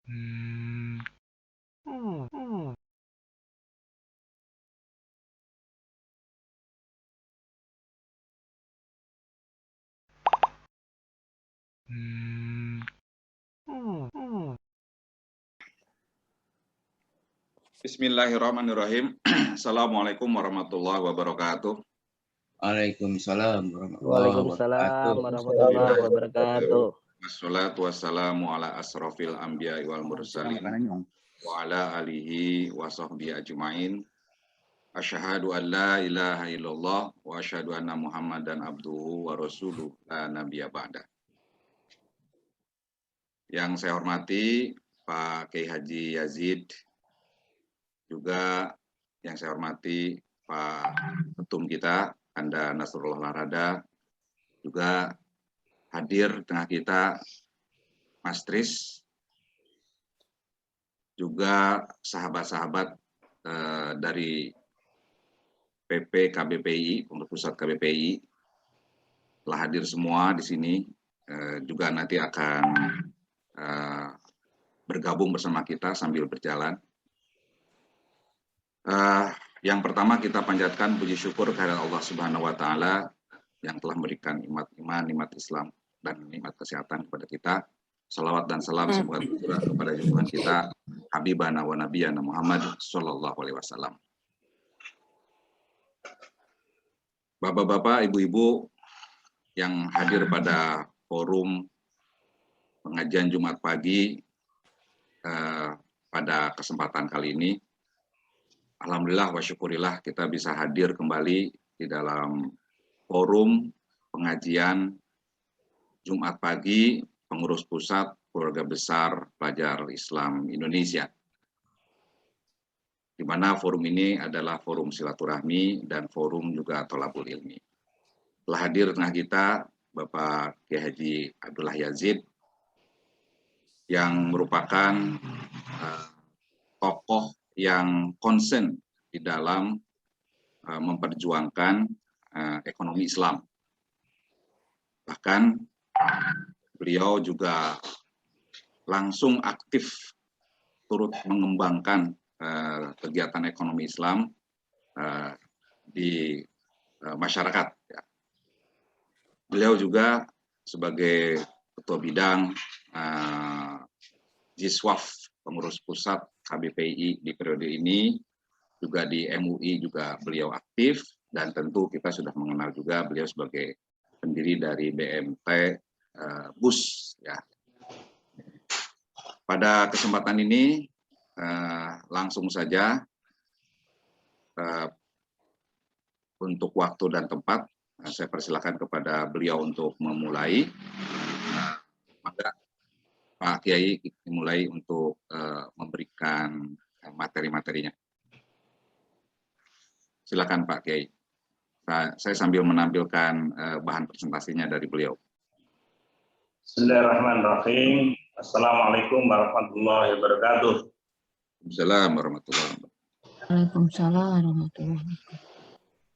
Hmm, hmm, hmm, hmm, hmm. Bismillahirrahmanirrahim. Assalamualaikum warahmatullahi wabarakatuh. Waalaikumsalam warahmatullahi Waalaikumsalam wabarakatuh. warahmatullahi wabarakatuh. Wassalatu wassalamu ala asrofil anbiya wal mursalin wa ala alihi wa sahbihi ajma'in. Asyhadu an la ilaha illallah wa asyhadu anna Muhammadan abduhu wa rasuluh la nabiyya ba'da. Yang saya hormati Pak Kiai Haji Yazid, juga yang saya hormati Pak Ketum kita, Anda Nasrullah Larada, juga hadir tengah kita Mas Tris, juga sahabat-sahabat dari PP KBPI, Pengurus Pusat KBPI, telah hadir semua di sini, juga nanti akan bergabung bersama kita sambil berjalan. Yang pertama kita panjatkan puji syukur kehadirat Allah Subhanahu wa Ta'ala yang telah memberikan nikmat iman, nikmat Islam, dan nikmat kesehatan kepada kita. Salawat dan salam semoga tercurah kepada junjungan kita Habibana wa Nabiyana Muhammad Sallallahu Alaihi Wasallam. Bapak-bapak, ibu-ibu yang hadir pada forum pengajian Jumat pagi pada kesempatan kali ini, alhamdulillah wa syukurillah kita bisa hadir kembali di dalam forum pengajian Jumat pagi Pengurus Pusat Keluarga Besar Pelajar Islam Indonesia, di mana forum ini adalah forum silaturahmi dan forum juga tholabul ilmi. Telah hadir tengah kita Bapak Kiai Haji Abdullah Yazid yang merupakan tokoh yang konsen di dalam memperjuangkan ekonomi Islam. Bahkan beliau juga langsung aktif turut mengembangkan kegiatan ekonomi Islam di masyarakat. Beliau juga sebagai Ketua Bidang Jiswaf Pengurus Pusat KBPI di periode ini, juga di MUI juga beliau aktif, dan tentu kita sudah mengenal juga beliau sebagai pendiri dari BMT BUS. Ya. Pada kesempatan ini langsung saja untuk waktu dan tempat saya persilakan kepada beliau untuk memulai. Maka Pak Kiai dimulai untuk memberikan materi-materinya. Silakan Pak Kiai. Saya sambil menampilkan bahan presentasinya dari beliau. Bismillahirrahmanirrahim. Assalamualaikum warahmatullahi wabarakatuh. Assalamualaikum warahmatullahi wabarakatuh. Waalaikumsalam warahmatullahi wabarakatuh.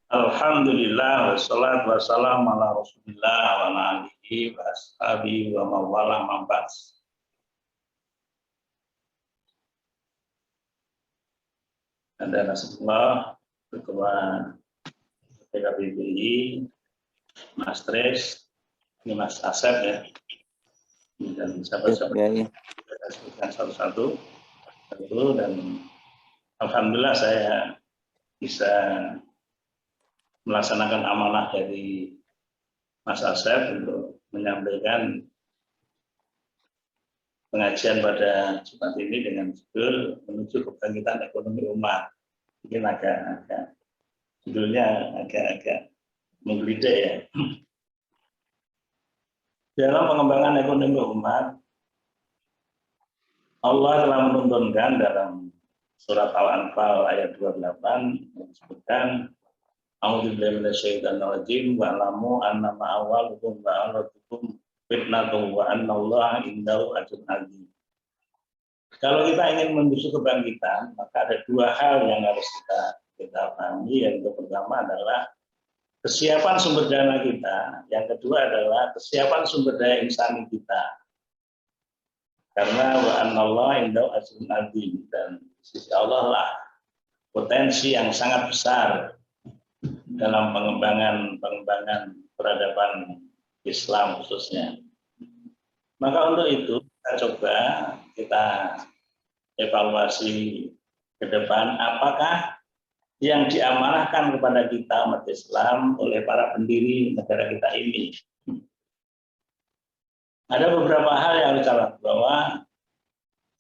Alhamdulillah wassalatu wassalamu ala Rasulillah wa ala alihi wa ashabihi wa mawala mambas. Anda Nasrullah, Ketua PKBPI, Mas Tris, ini Mas Asep ya, dan sahabat-sahabat satu-satu tentu, dan alhamdulillah saya bisa melaksanakan amanah dari Mas Asep untuk menyampaikan pengajian pada Jumat ini dengan judul menuju kebangkitan ekonomi umat. Mungkin agak judulnya agak menggelitik ya. Dalam pengembangan ekonomi umat, Allah telah menuntunkan dalam surat Al-Anfal ayat 28 disebutkan A'udzubillahi minasyaitonir rajim wa alamu annama awwalukum wa akhiratukum fitnatun wa annallaha indahu ajrun azim. Kalau kita ingin menuju kebangkitan, maka ada dua hal yang harus kita pahami. Yang pertama adalah kesiapan sumber dana kita, yang kedua adalah kesiapan sumber daya insani kita. Karena wa anallah indahu ajrun adzim, dan sisi Allah lah potensi yang sangat besar dalam pengembangan peradaban Islam khususnya. Maka untuk itu kita coba evaluasi ke depan apakah yang diamanahkan kepada kita umat Islam oleh para pendiri negara kita ini. Ada beberapa hal yang harus dicatat bahwa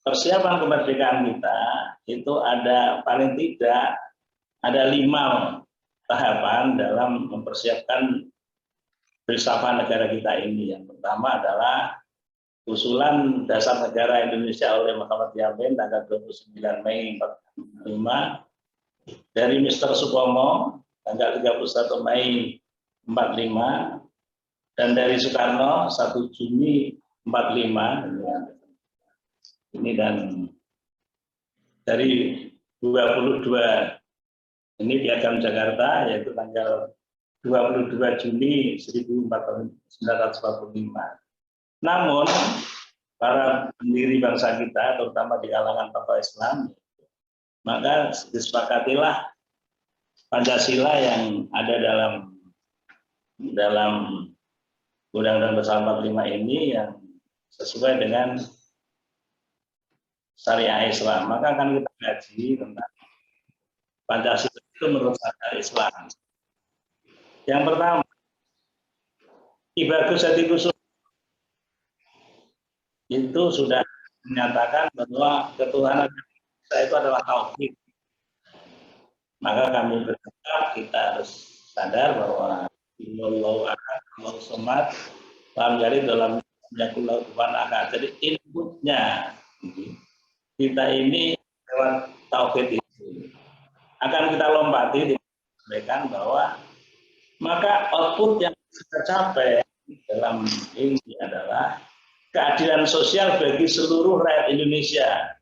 persiapan kemerdekaan kita itu ada paling tidak ada 5 tahapan dalam mempersiapkan filsafat negara kita ini. Yang pertama adalah usulan dasar negara Indonesia oleh Muhammad Yamin tanggal 29 Mei 1945 dari Mr. Supomo tanggal 31 Mei 45 dan dari Soekarno 1 Juni 45 ini, dan dari 22 ini Piagam Jakarta yaitu tanggal 22 Juni 1945. Namun para pendiri bangsa kita terutama di kalangan tokoh Islam, maka disepakatilah Pancasila yang ada dalam Undang-Undang Dasar 45 ini yang sesuai dengan syariah Islam. Maka akan kita kaji tentang Pancasila itu menurut syariah Islam. Yang pertama, Ki Bagus Hatikusuma itu sudah menyatakan bahwa ketuhanan kita itu adalah tauhid. Maka kami berkata kita harus sadar bahwa Allahu Akbar, Allahu Samad, lam yalid wa lam yakul lahu kufuwan ahad. Jadi inputnya kita ini lewat tauhid itu akan kita lompati disampaikan bahwa maka output yang kita capai dalam ini adalah keadilan sosial bagi seluruh rakyat Indonesia.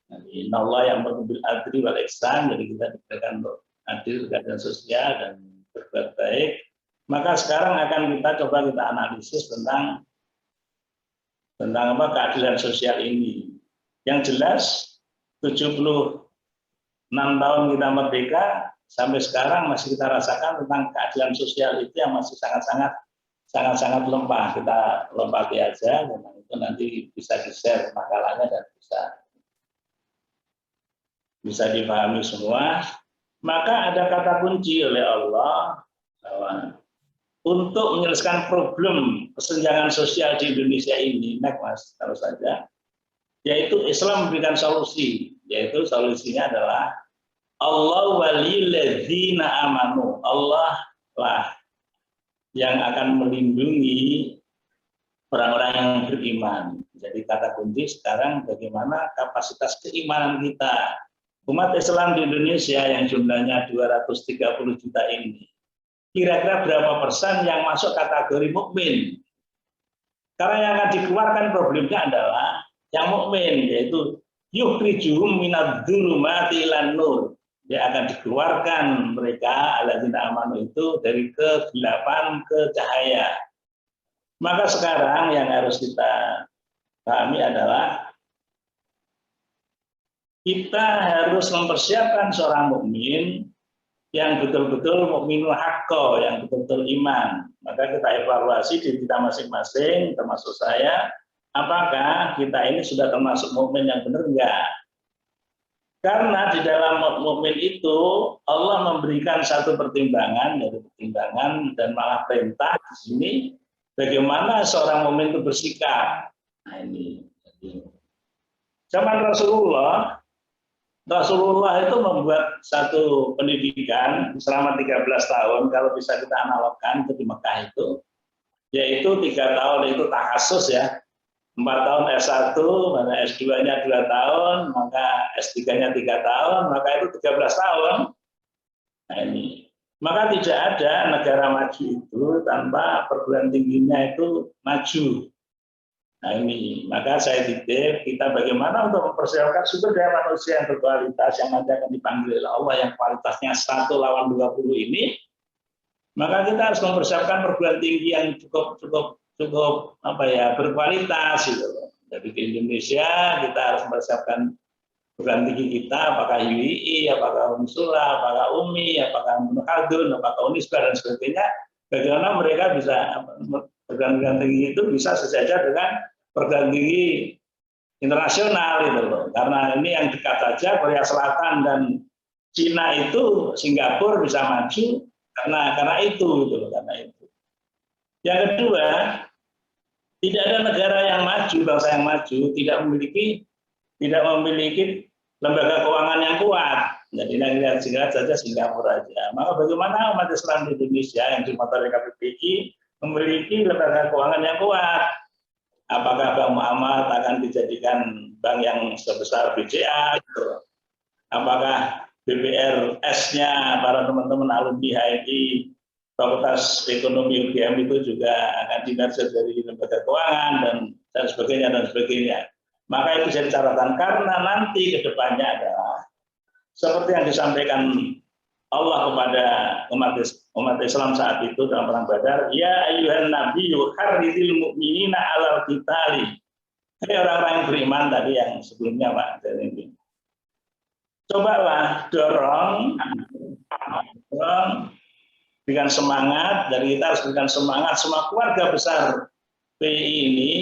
Innallaha ya'muru bil adli wal ihsan, jadi kita diberikan untuk adil, keadilan sosial dan berbuat baik. Maka sekarang akan kita analisis tentang apa keadilan sosial ini. Yang jelas 76 tahun kita merdeka sampai sekarang masih kita rasakan tentang keadilan sosial itu yang masih sangat lemah. Kita lompati aja, dan itu nanti bisa di-share makalahnya dan bisa dipahami semua. Maka ada kata kunci oleh Allah bahwa untuk menyelesaikan problem kesenjangan sosial di Indonesia ini, Mas, terus saja, yaitu Islam memberikan solusi, yaitu solusinya adalah Allah waliyul ladzina amanu. Allah lah yang akan melindungi orang-orang yang beriman. Jadi kata kunci sekarang bagaimana kapasitas keimanan kita. Umat Islam di Indonesia yang jumlahnya 230 juta ini, kira-kira berapa persen yang masuk kategori mukmin? Karena yang akan dikeluarkan problemnya adalah yang mukmin, yaitu yukhrijuhum minadz-dzulumati ilan nur. Dia akan dikeluarkan mereka alladzina amanu itu dari kegelapan ke cahaya. Maka sekarang yang harus kita pahami adalah kita harus mempersiapkan seorang mukmin yang betul-betul mukminul haqqo, yang betul-betul iman. Maka kita evaluasi diri kita masing-masing, termasuk saya, apakah kita ini sudah termasuk mukmin yang benar enggak? Karena di dalam mukmin itu Allah memberikan satu pertimbangan, dari pertimbangan dan malah perintah di sini bagaimana seorang mukmin itu bersikap. Nah ini. Zaman Rasulullah itu membuat satu pendidikan selama 13 tahun, kalau bisa kita analogkan itu di Mekah itu, yaitu 3 tahun itu tahasus ya, 4 tahun S1, maka S2-nya 2 tahun, maka S3-nya 3 tahun, maka itu 13 tahun. Nah ini, maka tidak ada negara maju itu tanpa perguruan tingginya itu maju. Nah ini, maka saya titip kita bagaimana untuk mempersiapkan sumber daya manusia yang berkualitas yang nanti akan dipanggil oleh Allah yang kualitasnya 1 lawan 20 ini, maka kita harus mempersiapkan perguruan tinggi yang cukup berkualitas gitu. Jadi di Indonesia kita harus mempersiapkan perguruan tinggi kita, apakah UII, apakah Unisula, apakah UMI, apakah Munhadun, apakah Unisba dan sebagainya. Bagaimana mereka bisa perguruan tinggi itu bisa sejajar dengan perguruan tinggi internasional itu loh. Karena ini yang dekat saja, Korea Selatan dan Cina itu, Singapura bisa maju karena itu gitu loh, karena itu. Yang kedua, tidak ada negara yang maju, bangsa yang maju tidak memiliki lembaga keuangan yang kuat. Jadi lihat saja Singapura aja. Maka bagaimana umat Islam di Indonesia yang dimotori KBBI memiliki lembaga keuangan yang kuat? Apakah Bank Muhammad akan dijadikan bank yang sebesar BCA? Gitu. Apakah BPRS-nya para teman-teman alumni HMI Fakultas Ekonomi UGM itu juga akan dimerger dari lembaga keuangan dan sebagainya. Maka itu jadi catatan karena nanti ke depannya adalah seperti yang disampaikan Allah kepada umat Islam saat itu dalam perang Badar, ya ayyuhan nabiyyu harridil mu'minina 'alal qitali. Hai orang-orang yang beriman tadi yang sebelumnya Pak ini. Cobalah dorong dengan semangat, dari kita harus berikan semangat semua keluarga besar PI ini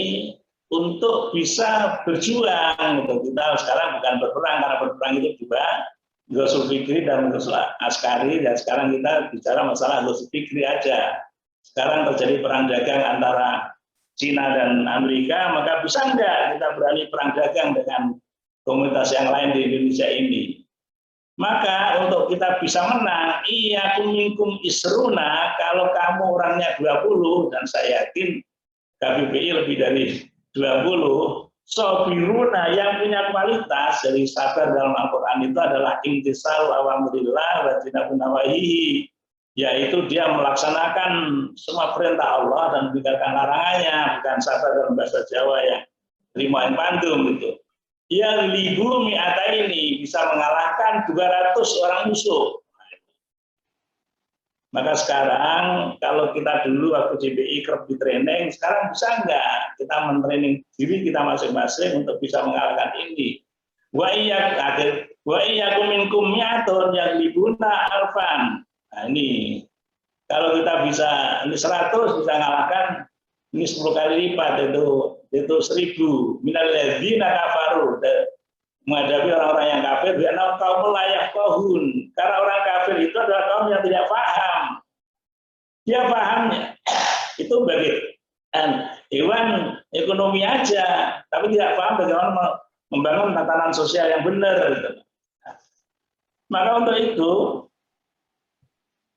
untuk bisa berjuang. Gitu. Kita sekarang bukan berperang, karena berperang itu juga Ghusul Fikri dan Ghusul Askari, dan sekarang kita bicara masalah Ghusul Fikri aja. Sekarang terjadi perang dagang antara Cina dan Amerika, maka bisa enggak kita berani perang dagang dengan komunitas yang lain di Indonesia ini? Maka untuk kita bisa menang, iyyakum minkum isruna, kalau kamu orangnya 20, dan saya yakin KBBI lebih dari 20, sobiruna yang punya kualitas. Jadi sabar dalam Al-Quran itu adalah imtisal awamrillah wa tinabun nawahihi, yaitu dia melaksanakan semua perintah Allah dan meninggalkan larangannya, bukan sabar dalam bahasa Jawa yang terima yang pandum gitu. Yang libu mi'ata ini bisa mengalahkan 200 orang musuh. Maka sekarang kalau kita dulu waktu JPI kerap di training, sekarang bisa enggak kita mentraining diri kita masing-masing untuk bisa mengalahkan ini? Wa iyyakum minkum mi'atun yaglibuna alfan. Nah ini kalau kita bisa ini 100 bisa mengalahkan ini 10 kali lipat, itu 1000 minal ladzina kafaru, menghadapi orang-orang yang kafir, karena kaum layak kohun, karena orang kafir itu adalah kaum yang tidak paham. Dia pahamnya itu bagian hewan ekonomi aja, tapi tidak paham bagaimana membangun tatanan sosial yang benar. Gitu. Maka untuk itu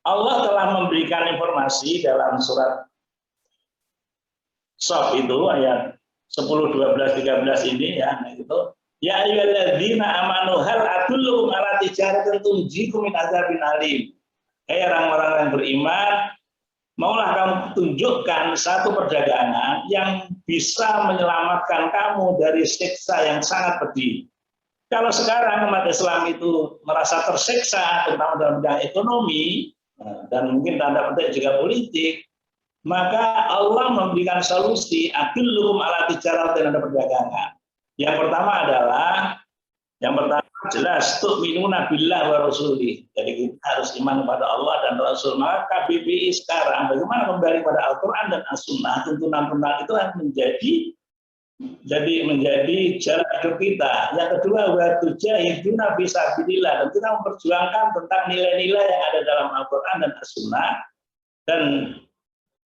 Allah telah memberikan informasi dalam surat Shaf itu ayat 10, 12, 13 ini ya, itu ya ayyuhalladzina amanu hal adullukum ala tijaratin tunjikum min adzabin alim. Hai orang-orang yang beriman, maulah kamu tunjukkan satu perdagangan yang bisa menyelamatkan kamu dari siksa yang sangat pedih. Kalau sekarang umat Islam itu merasa tersiksa, terutama dalam bidang ekonomi dan mungkin tanda petik juga politik, maka Allah memberikan solusi adullukum ala tijaratin, ada perdagangan. Yang pertama jelas tu'minuna billah wa rasulih. Jadi kita harus iman kepada Allah dan Rasul. Maka KBBI sekarang bagaimana kembali pada Al-Quran dan As-Sunnah, tuntunan-tuntunan itu yang menjadi jalan hidup kita. Yang kedua, wa tujahiduna fi sabilillah, dan kita memperjuangkan tentang nilai-nilai yang ada dalam Al-Quran dan As-Sunnah, dan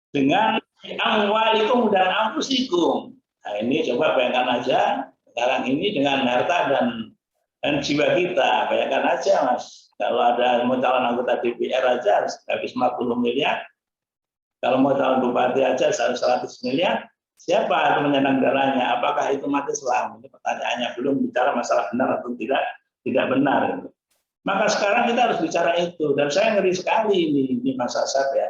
dengan amwalikum dan anfusikum. Nah ini coba bayangkan aja sekarang ini dengan harta dan jiwa kita. Bayangkan aja Mas, kalau ada mau calon anggota DPR aja harus habis 40 miliar. Kalau mau calon bupati aja 100 miliar. Siapa itu penyelenggaranya? Apakah itu umat Islam? Ini pertanyaannya, belum bicara masalah benar atau tidak benar. Maka sekarang kita harus bicara itu. Dan saya ngeri sekali ini Mas Asad ya.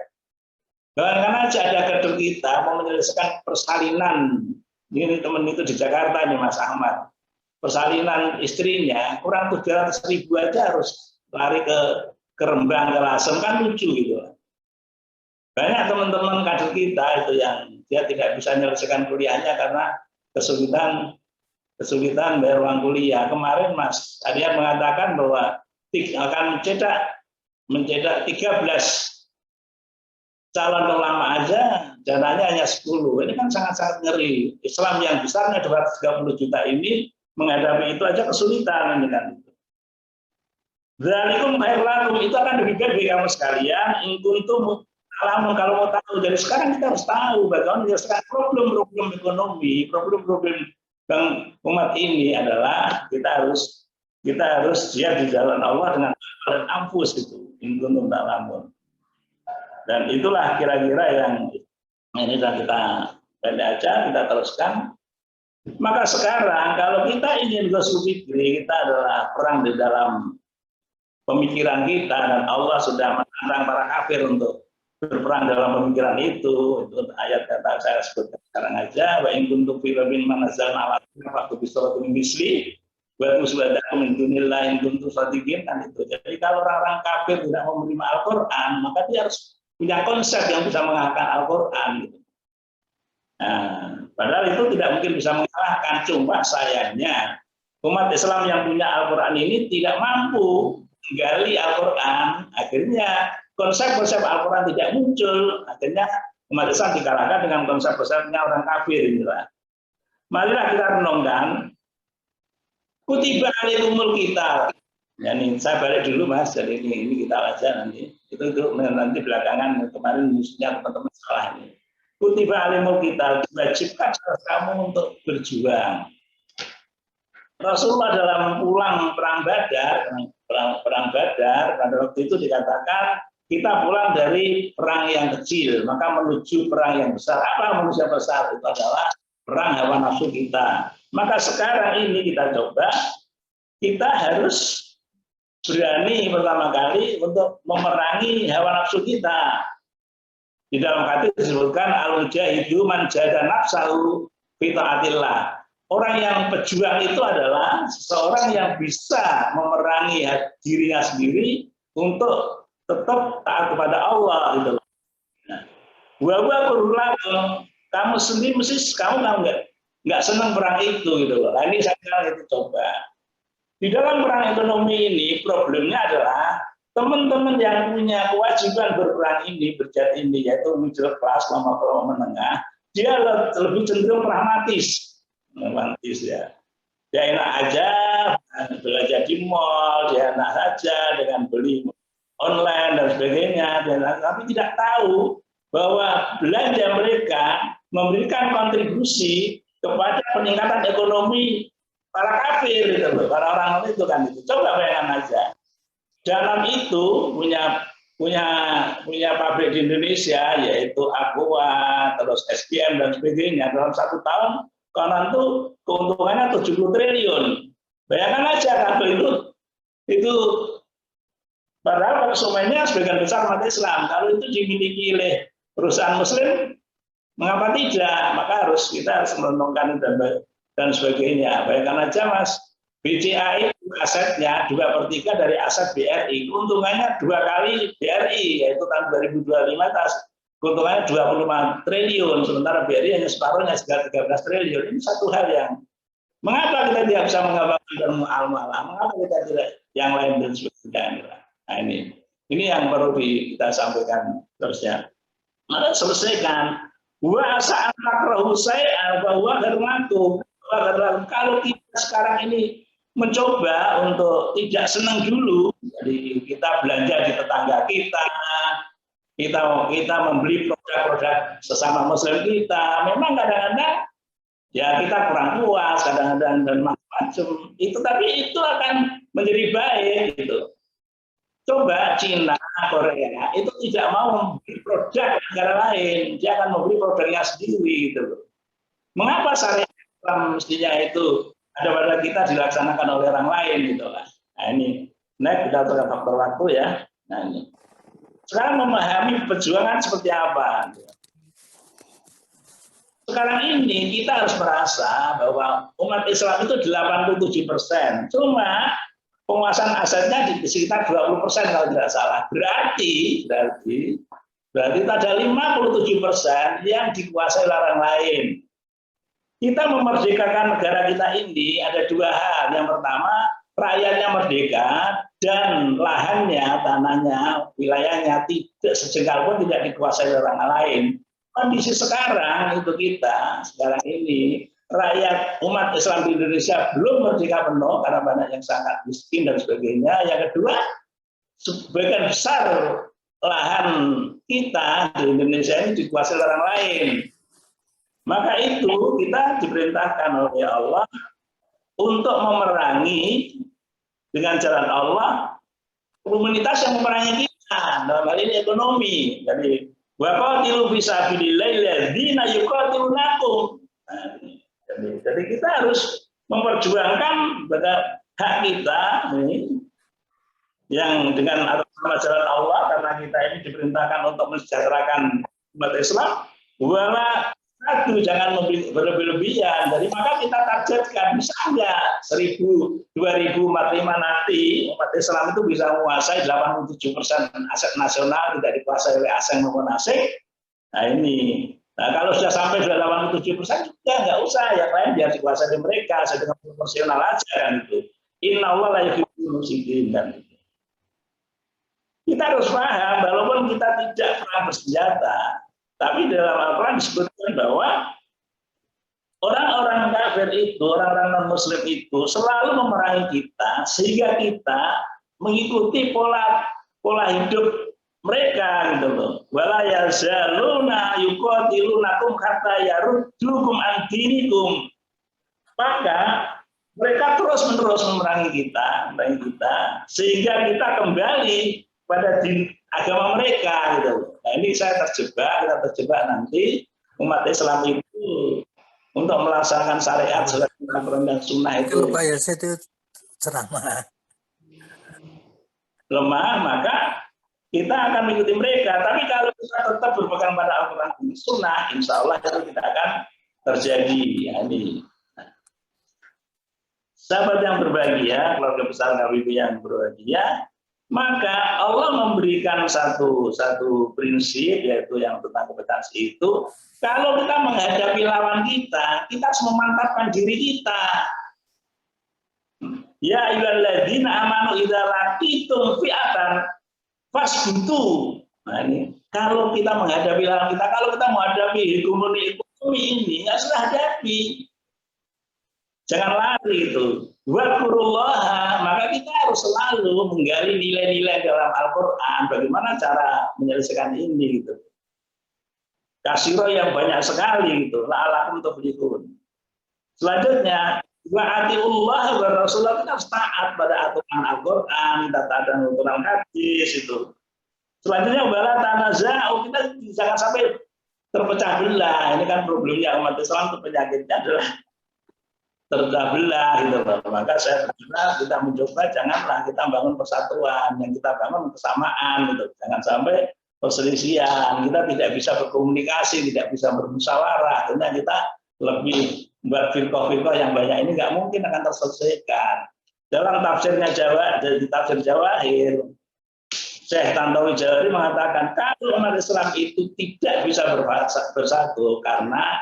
Karena aja ada kader kita mau menyelesaikan persalinan, ini teman itu di Jakarta nih Mas Ahmad, persalinan istrinya kurang 700.000 aja harus lari ke Rembang, ke Lasem, kan lucu gitu. Banyak teman-teman kader kita itu yang dia tidak bisa menyelesaikan kuliahnya karena kesulitan bayar uang kuliah. Kemarin Mas Arya mengatakan bahwa akan mencetak 13 calon ulama aja, dananya hanya 10. Ini kan sangat-sangat ngeri. Islam yang besarnya 230 juta ini menghadapi itu aja kesulitan ini kan. Dzalikum khairul lakum, itu akan lebih baik bagi kamu sekalian. In kuntum ta'lamun, kalau mau tahu. Jadi sekarang kita harus tahu bagaimana menyelesaikan problem-problem ekonomi, problem-problem yang umat ini adalah kita harus siap di jalan Allah dengan dan anfus itu. In kuntum ta'lamun. Dan itulah kira-kira yang ini sudah kita pendek aja, kita teruskan. Maka sekarang kalau kita ingin ghazwul fikri, kita adalah perang di dalam pemikiran kita, dan Allah sudah menantang para kafir untuk berperang dalam pemikiran itu. Itu ayat kata saya sebutkan sekarang aja. Wa in kuntum fi rabbin manazzalna ala faqtu bi suratin misli wa tusbadakum min dunillahi in kuntum shadiqin, kan itu. Jadi kalau orang-orang kafir tidak mau menerima Al-Qur'an, maka dia harus punya konsep yang bisa mengalahkan Al-Qur'an gitu. Nah, padahal itu tidak mungkin bisa mengalahkan, cuma sayangnya umat Islam yang punya Al-Qur'an ini tidak mampu menggali Al-Quran, akhirnya konsep-konsep Al-Quran tidak muncul, akhirnya umat Islam dikalahkan dengan konsep-konsepnya orang kafir. Inilah. Marilah kita renungkan, kutiba alaikumul qital. Ya, nih, saya balik dulu Mas, jadi ini kita aja nanti. Itu nanti belakangan kemarin musuhnya teman-teman salah ini. Kutiba alaikumul qital, diwajibkan kamu untuk berjuang. Rasulullah dalam pulang perang Badar, pada waktu itu dikatakan kita pulang dari perang yang kecil, maka menuju perang yang besar. Apa manusia besar? Itu adalah perang hawa nafsu kita. Maka sekarang ini kita coba, kita harus berani pertama kali untuk memerangi hawa nafsu kita. Di dalam hadis disebutkan al-mujahidu man jahada nafsahu fi taatillah. Orang yang pejuang itu adalah seseorang yang bisa memerangi dirinya sendiri untuk tetap taat kepada Allah gitu. Nah, kamu sendiri mesti kamu nggak senang perang itu gitu loh. Nah, ini saya itu coba. Di dalam perang ekonomi ini problemnya adalah teman-teman yang punya kewajiban berperang ini berjati ini, yaitu middle class, kelompok menengah, dia lebih cenderung pragmatis ya. Dia enak aja belanja di mall, dia enak saja dengan beli online dan sebagainya, tapi tidak tahu bahwa belanja mereka memberikan kontribusi kepada peningkatan ekonomi para kafir, gitu, para orang itu kan itu. Coba bayangkan aja. Dalam itu punya pabrik di Indonesia, yaitu Aqua, terus SPM dan sebagainya, dalam 1 tahun konon itu keuntungannya 70 triliun. Bayangkan aja kalau itu padahal konsumennya sebagian besar umat Islam. Kalau itu dimiliki oleh perusahaan Muslim, mengapa tidak? Maka kita harus merenungkan dan sebagainya. Bayangkan aja Mas, BCA itu asetnya 2/3 dari aset BRI. Keuntungannya 2 kali BRI, yaitu tahun 2025 keuntungannya 25 triliun, sementara BRI hanya separuhnya, sekitar 13 triliun. Ini satu hal yang mengapa kita tidak bisa mengabaikan ilmu al-malah, mengapa kita tidak yang lain dan sebagainya. Nah ini yang perlu kita sampaikan terusnya. Maka selesaikan. Wa sa'an takrahu syai'an wa huwa khairun. Kalau kita sekarang ini mencoba untuk tidak senang dulu, jadi kita belanja di tetangga kita membeli produk-produk sesama Muslim kita, memang kadang-kadang ya kita kurang puas, kadang-kadang dan macam-macam itu, tapi itu akan menjadi baik gitu. Coba Cina, Korea itu tidak mau membeli produk negara lain, dia akan membeli produknya sendiri gitu. Mengapa syariat Islam mestinya itu ada pada kita dilaksanakan oleh orang lain gitu lah. Nah ini, kita terhadap faktor waktu ya. Nah ini. Sekarang memahami perjuangan seperti apa. Sekarang ini kita harus merasa bahwa umat Islam itu 87%. Cuma penguasaan asetnya di sekitar 20% kalau tidak salah. Berarti ada 57% yang dikuasai oleh orang lain. kita memerdekakan negara kita ini ada dua hal. Yang pertama, rakyatnya merdeka dan lahannya, tanahnya, wilayahnya tidak sejengkal pun tidak dikuasai orang lain. Kondisi sekarang itu kita sekarang ini rakyat umat Islam di Indonesia belum merdeka penuh karena banyak yang sangat miskin dan sebagainya. Yang kedua, sebagian besar lahan kita di Indonesia ini dikuasai orang lain. Maka itu kita diperintahkan oleh Allah untuk memerangi dengan jalan Allah komunitas yang memerangi kita, dalam hal ini ekonomi. Jadi waqatilu fisabilillahi ladzina yuqatilunakum. Jadi kita harus memperjuangkan pada hak kita yang dengan atas nama jalan Allah, karena kita ini diperintahkan untuk mensejahterakan umat Islam. Wala satu, jangan berlebih-lebihan. Jadi maka kita targetkan, bisa nggak 1000, 2045 nanti umat Islam itu bisa menguasai 87% aset nasional tidak dikuasai oleh asing maupun asing. Nah ini, nah kalau sudah sampai 87% juga nggak usah, yang lain biar dikuasai oleh mereka, sedang proporsional aja kan itu. Inna Allah la yuhibbul mufsidin kan. Kita harus paham, walaupun kita tidak pernah bersenjata, tapi dalam Al-Quran disebutkan bahwa orang-orang kafir itu, orang-orang non-muslim itu selalu memerangi kita, sehingga kita mengikuti pola hidup mereka gitu loh. Wala yazaluna yuqatilunakum hatta yaruddukum an dinikum. Maka mereka terus-menerus memerangi kita, sehingga kita kembali pada agama mereka gitu. Nah ini kita terjebak nanti umat Islam itu untuk melaksanakan syariat Al-Quran dan Sunnah itu ceramah lemah, maka kita akan mengikuti mereka. Tapi kalau kita tetap berpegang pada Al-Quran dan Sunnah, insya Allah itu tidak akan terjadi. Ya, ini sahabat yang berbahagia, keluarga besar Nabi yang berbahagia, maka Allah memberikan satu prinsip, yaitu yang tentang kompetensi itu. Kalau kita menghadapi lawan kita harus memantapkan diri kita. Ya ayyuhalladzina amanu idza laqitum fi'atan fasbutu. Nah ini, kalau kita menghadapi lawan kita, kalau kita menghadapi hegemoni ekonomi ini, harus hadapi. Jangan lari itu. Wadkurullaha, maka kita harus selalu menggali nilai-nilai dalam Al-Quran, bagaimana cara menyelesaikan ini gitu. Kasiro yang banyak sekali gitu. La'alakum tuflihun. Selanjutnya, wa'atiullah wa rasulullah, kita harus taat pada aturan Al-Quran, kita taat dan aturan hadis itu. Selanjutnya, wala tanaza'u, kita jangan sampai terpecah belah. Ini kan problemnya umat Islam, itu penyakitnya adalah terpecah belah gitu. Maka saya berharap kita mencoba janganlah kita bangun persatuan, yang kita bangun kesamaan gitu. Jangan sampai perselisihan, kita tidak bisa berkomunikasi, tidak bisa bermusyawarah. Akhirnya kita lebih buat firqah-firqah yang banyak ini nggak mungkin akan terselesaikan. Dalam tafsirnya dari tafsir Jawahir, Syekh Tantowi Jawahir mengatakan kalau umat Islam itu tidak bisa bersatu karena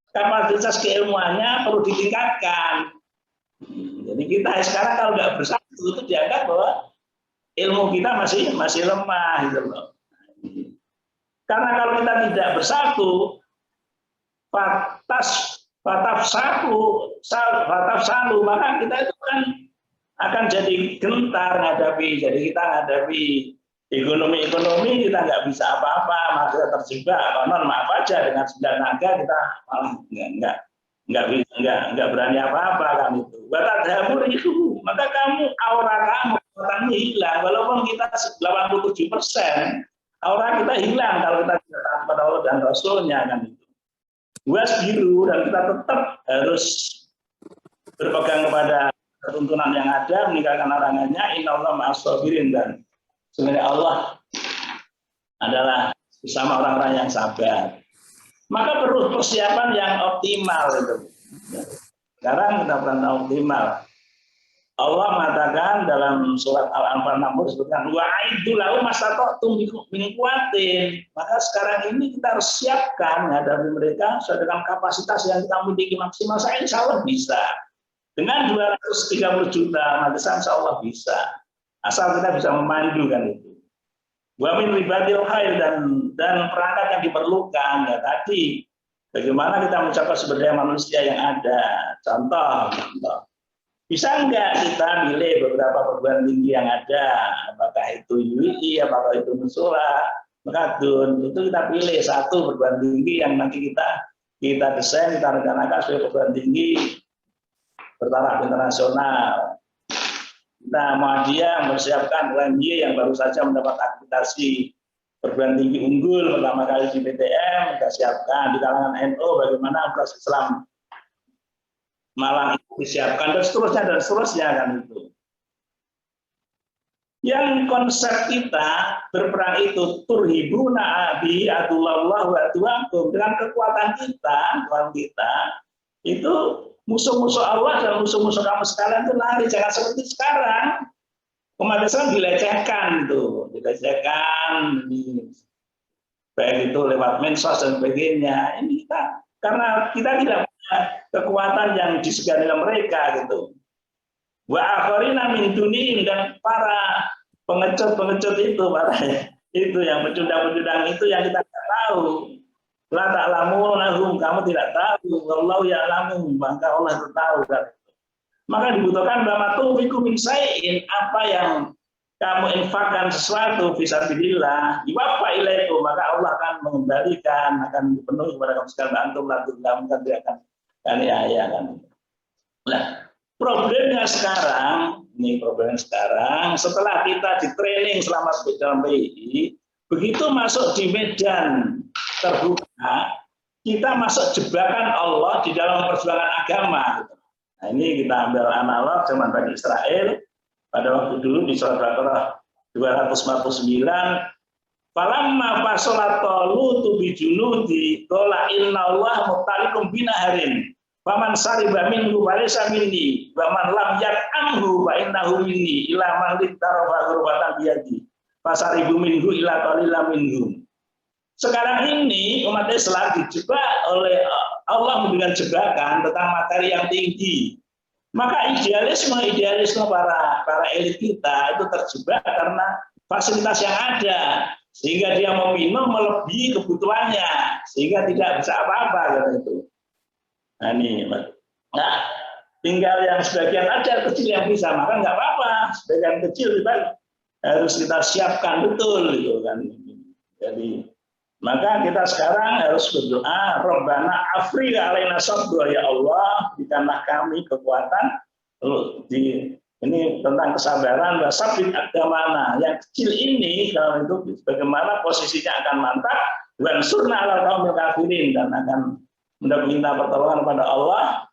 kapasitas keilmuannya perlu ditingkatkan. Jadi kita sekarang kalau nggak bersatu itu dianggap bahwa ilmu kita masih lemah gitu loh. Karena kalau kita tidak bersatu, fataf salu, maka kita itu kan akan jadi gentar menghadapi. Jadi kita menghadapi ekonomi kita nggak bisa apa-apa, masih terjebak. Konon maaf aja dengan 9 naga kita malah nggak berani apa-apa kan itu. Batadhabur itu, maka aura kamu hilang. Walaupun kita 87%, aura kita hilang kalau kita tidak taat pada Allah dan Rasulnya kan itu. Wasbiru, dan kita tetap harus berpegang kepada tuntunan yang ada, meninggalkan larangannya. Innallaha ma'as-shabirin, dan sebenarnya Allah adalah bersama orang-orang yang sabar. Maka perlu persiapan yang optimal itu. Sekarang kita perlu optimal. Allah mengatakan dalam surat Al-Anfal 60 disebutkan wa'iddu lahu mastata'tum min quwwatin. Maka sekarang ini kita harus siapkan menghadapi mereka sesuai dengan kapasitas yang kita miliki maksimal. Saya insya Allah bisa. Dengan 230 juta umat Islam insya Allah bisa. Asal kita bisa memandu kan itu. Wa min ribatil khair dan perangkat yang diperlukan ya tadi bagaimana kita mencapai sumber daya manusia yang ada. Contoh. Bisa enggak kita milih beberapa perguruan tinggi yang ada, apakah itu UI, apakah itu Nusura, Makadun, itu kita pilih satu perguruan tinggi yang nanti kita desain, kita rencanakan sebagai perguruan tinggi bertaraf internasional. Nah, Muhammadiyah mempersiapkan UMY yang baru saja mendapat akreditasi perguruan tinggi unggul pertama kali di PTM, kita siapkan di kalangan NU bagaimana Universitas Islam Malang itu disiapkan dan seterusnya kan itu. Yang konsep kita berperang itu turhibuna abi adullallah wa aduakum, dengan kekuatan kita itu musuh-musuh Allah dan musuh-musuh kamu sekalian itu lari, jangan seperti sekarang. Umat Islam dilecehkan baik itu lewat medsos dan sebagainya. Ini karena kita tidak kekuatan yang disegani oleh mereka gitu. Wa akharina min dunihim, dan para pengecut itu yang pecundang-pecundang itu yang kita tidak tahu. La ta'lamunahum, kamu tidak tahu. Wallahu ya'lamu, maka Allah itu tahu kan. Maka dibutuhkan bama tunfiqu min syai'in, apa yang kamu infakkan sesuatu fisabilillah, iwafa ilaikum, maka Allah akan mengembalikan, akan dipenuhi kepada kamu sekalian, antum la tudlamun, kan dia akan kan. Nah, problemnya sekarang setelah kita di training selama dalam PII, begitu masuk di medan terbuka, kita masuk jebakan Allah di dalam perjuangan agama. Nah, ini kita ambil analog zaman Bani Israel pada waktu dulu di surat Baqarah 249. Falamma fasolat Talutu bi junudi qala innallaha mubtaliikum binaharin faman sariba minhu falaysa minni wa man lam yat'amhu fa innahu minni ila man littarafa qurbatan biyadi fasaribu minhu ila qalilan minhum. Sekarang ini umat Islam dijebak oleh Allah dengan jebakan tentang materi yang tinggi. Maka idealisme para elit kita itu terjebak karena fasilitas yang ada, sehingga dia meminum melebihi kebutuhannya, sehingga tidak bisa apa-apa gitu. Nah, tinggal yang sebagian aja kecil yang bisa, maka nggak apa-apa. Sebagian kecil kita harus kita siapkan betul gitu kan. Jadi maka kita sekarang harus berdoa, Rabbana afrigh alaina sabra, ya Allah, berikanlah kami kekuatan. Ini tentang kesabaran, wasabit agamana. Yang kecil ini kalau itu bagaimana posisinya akan mantap, wansurna ala qaumil kafirin, dan akan minta pertolongan kepada Allah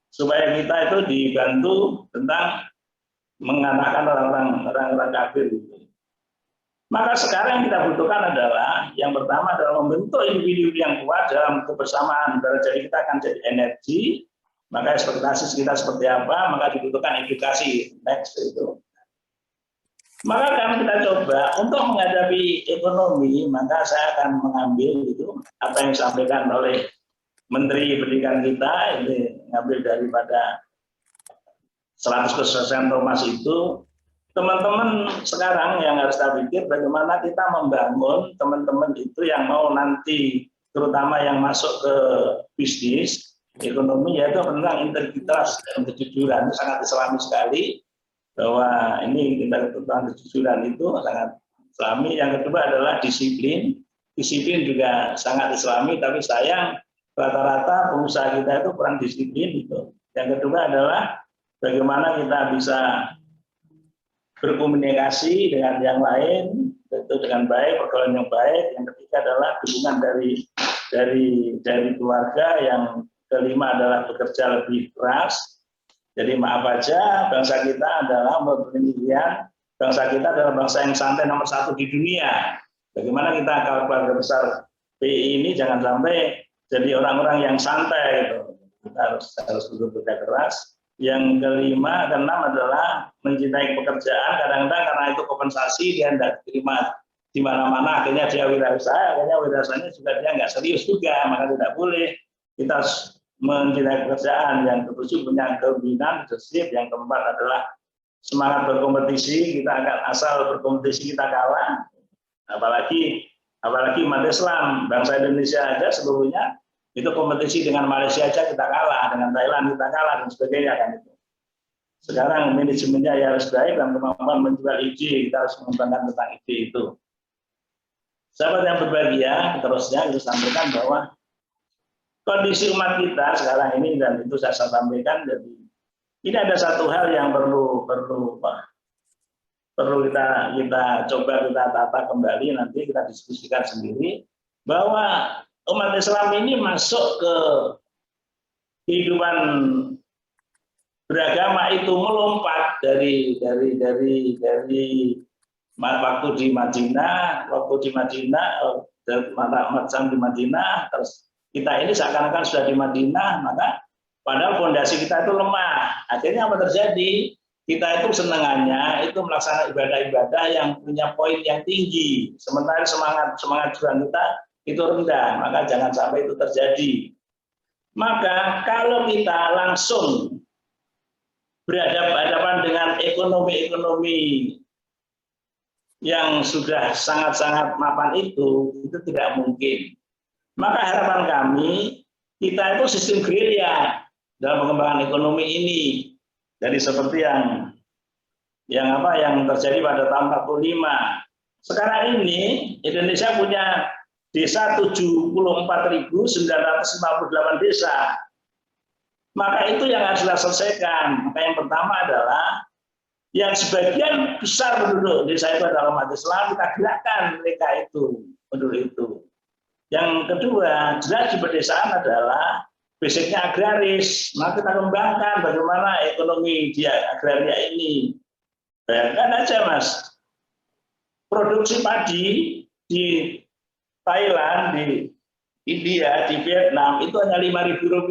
supaya kita itu dibantu tentang mengalahkan orang-orang kafir itu. Maka sekarang yang kita butuhkan adalah yang pertama adalah membentuk individu yang kuat dalam kebersamaan. Jadi kita akan jadi energi, maka ekspektasi kita seperti apa, maka dibutuhkan edukasi. Next itu. Maka kami kita coba untuk menghadapi ekonomi, maka saya akan mengambil itu apa yang disampaikan oleh Menteri Pendidikan kita, ini mengambil daripada 100% Thomas itu. Teman-teman sekarang yang harus kita pikir bagaimana kita membangun teman-teman itu yang mau nanti terutama yang masuk ke bisnis ekonomi, yaitu tentang integritas dan kejujuran. Itu sangat islami sekali, bahwa ini tentang kejujuran itu sangat islami. Yang kedua adalah disiplin juga sangat islami, tapi sayang rata-rata pengusaha kita itu kurang disiplin itu. Yang kedua adalah bagaimana kita bisa berkomunikasi dengan yang lain itu dengan baik, pergaulan yang baik. Yang ketiga adalah dukungan dari keluarga. Yang kelima adalah bekerja lebih keras. Jadi maaf aja, bangsa kita adalah pemilihan, bangsa kita adalah bangsa yang santai nomor 1 di dunia. Bagaimana kita kalau keluarga besar PI ini jangan sampai jadi orang-orang yang santai gitu. Kita harus bekerja keras. Yang kelima, keenam adalah mencintai pekerjaan. Kadang-kadang karena itu kompensasi dia tidak diterima di mana-mana, akhirnya dia wirausaha, akhirnya wirausahanya juga dia nggak serius juga, maka tidak boleh. Kita mencintai pekerjaan. Yang ketujuh punya keinginan, leadership. Yang keempat adalah semangat berkompetisi. Kita akan asal berkompetisi kita kalah. Apalagi umat Islam, bangsa Indonesia aja seluruhnya itu kompetisi dengan Malaysia aja kita kalah, dengan Thailand kita kalah dan sebagainya kan itu. Sekarang manajemennya ya harus baik dan kemampuan menjual ide, kita harus mengembangkan tentang ide itu. Sahabat yang berbahagia, terusnya kita sampaikan bahwa kondisi umat kita sekarang ini, dan itu saya sampaikan, jadi ini ada satu hal yang perlu kita coba kita tata kembali, nanti kita diskusikan sendiri, bahwa umat Islam ini masuk ke kehidupan beragama itu melompat dari waktu di Madinah, di Madinah, terus kita ini seakan-akan sudah di Madinah, maka padahal fondasi kita itu lemah. Akhirnya apa terjadi? Kita itu senangannya itu melaksanakan ibadah-ibadah yang punya poin yang tinggi, sementara semangat juang kita itu rendah, maka jangan sampai itu terjadi. Maka kalau kita langsung berhadapan dengan ekonomi yang sudah sangat-sangat mapan itu tidak mungkin. Maka harapan kami, kita itu sistem gerilya dalam pengembangan ekonomi ini. Jadi seperti yang terjadi pada tahun 45. Sekarang ini Indonesia punya desa 74.958 desa. Maka itu yang harus kita selesaikan. Maka yang pertama adalah yang sebagian besar penduduk desa itu adalah umat Islam, kita gerakkan mereka itu penduduk itu. Yang kedua, jelas di pedesaan adalah basicnya agraris. Maka kita kembangkan bagaimana ekonomi agraria ini. Bayangkan aja Mas, produksi padi di Thailand, di India, di Vietnam itu hanya Rp5.000,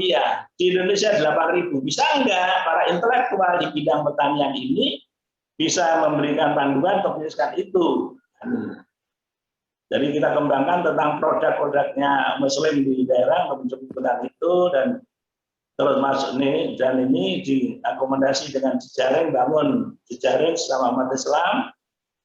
di Indonesia Rp8.000. Bisa enggak para intelektual di bidang pertanian ini bisa memberikan panduan untuk menyelesaikan itu? Jadi kita kembangkan tentang produk-produknya Muslim di daerah mencoba itu, dan terus masuk nih, dan ini diakomodasi dengan jejaring, bangun jejaring sama umat Islam.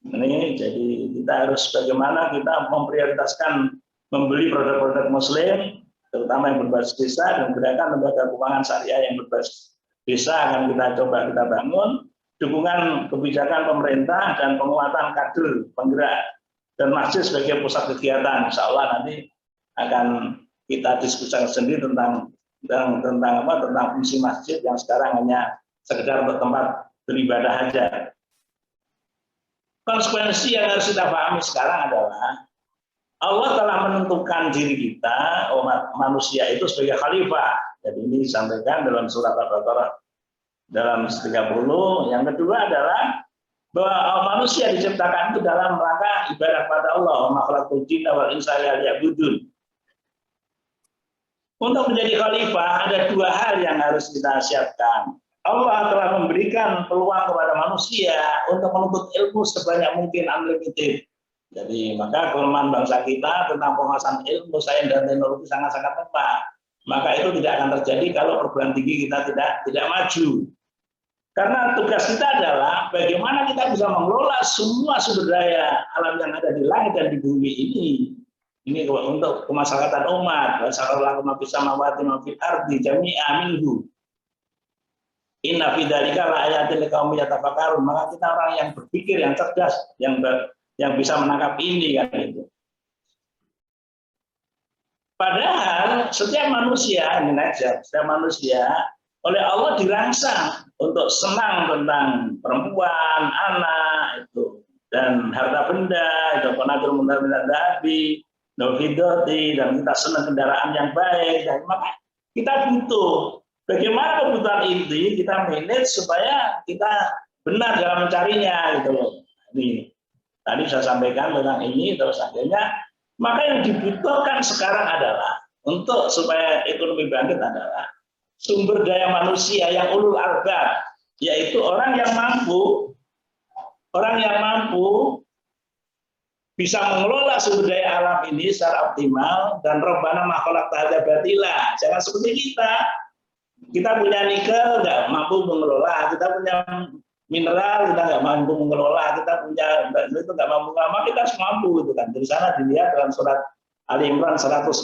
Ini jadi kita harus bagaimana kita memprioritaskan membeli produk-produk Muslim, terutama yang berbasis desa, dan gerakan lembaga keuangan syariah yang berbasis desa akan kita coba kita bangun. Dukungan kebijakan pemerintah dan penguatan kader penggerak dan masjid sebagai pusat kegiatan. Insya Allah nanti akan kita diskusikan sendiri tentang fungsi masjid yang sekarang hanya sekedar untuk tempat beribadah saja. Konsekuensi yang harus kita pahami sekarang adalah Allah telah menentukan diri kita, umat manusia itu sebagai khalifah. Jadi ini disampaikan dalam surat Al-Baqarah dalam 30. Yang kedua adalah bahwa manusia diciptakan itu dalam rangka ibadah kepada Allah. Wa ma khalaqtul jinna wal insa illa liya'budun. Untuk menjadi khalifah ada dua hal yang harus kita siapkan. Allah telah memberikan peluang kepada manusia untuk menuntut ilmu sebanyak mungkin, unlimited. Jadi maka kelemahan bangsa kita tentang penguasaan ilmu, sains dan teknologi sangat-sangat lemah. Maka itu tidak akan terjadi kalau perguruan tinggi kita tidak maju. Karena tugas kita adalah bagaimana kita bisa mengelola semua sumber daya alam yang ada di langit dan di bumi ini. Ini untuk kemaslahatan umat. Wasallallahu ma fis samawati ma fil ardi jami'a minhu. Inna fi dzalika laayatin liqaumin yatafakkarun. Maka kita orang yang berpikir, yang cerdas, yang bisa menangkap ini kan itu. Padahal setiap manusia oleh Allah dirangsang untuk senang tentang perempuan, anak itu, dan harta benda itu, penabur benda dahabi, novidoti, dan kita senang kendaraan yang baik. Dan maka kita butuh bagaimana kebutuhan ini kita manage supaya kita benar dalam mencarinya gitu loh. Ini tadi saya sampaikan tentang ini, terus akhirnya maka yang dibutuhkan sekarang adalah untuk supaya ekonomi bangkit adalah sumber daya manusia yang ulul albab, yaitu orang yang mampu bisa mengelola sumber daya alam ini secara optimal. Dan Rabbana ma khalaqta hadza batila. Jangan seperti kita punya nikel nggak mampu mengelola, kita punya mineral kita nggak mampu mengelola, kita punya itu nggak mampu, maka kita harus mampu gitu kan. Dari sana dilihat dalam surat Ali Imran 190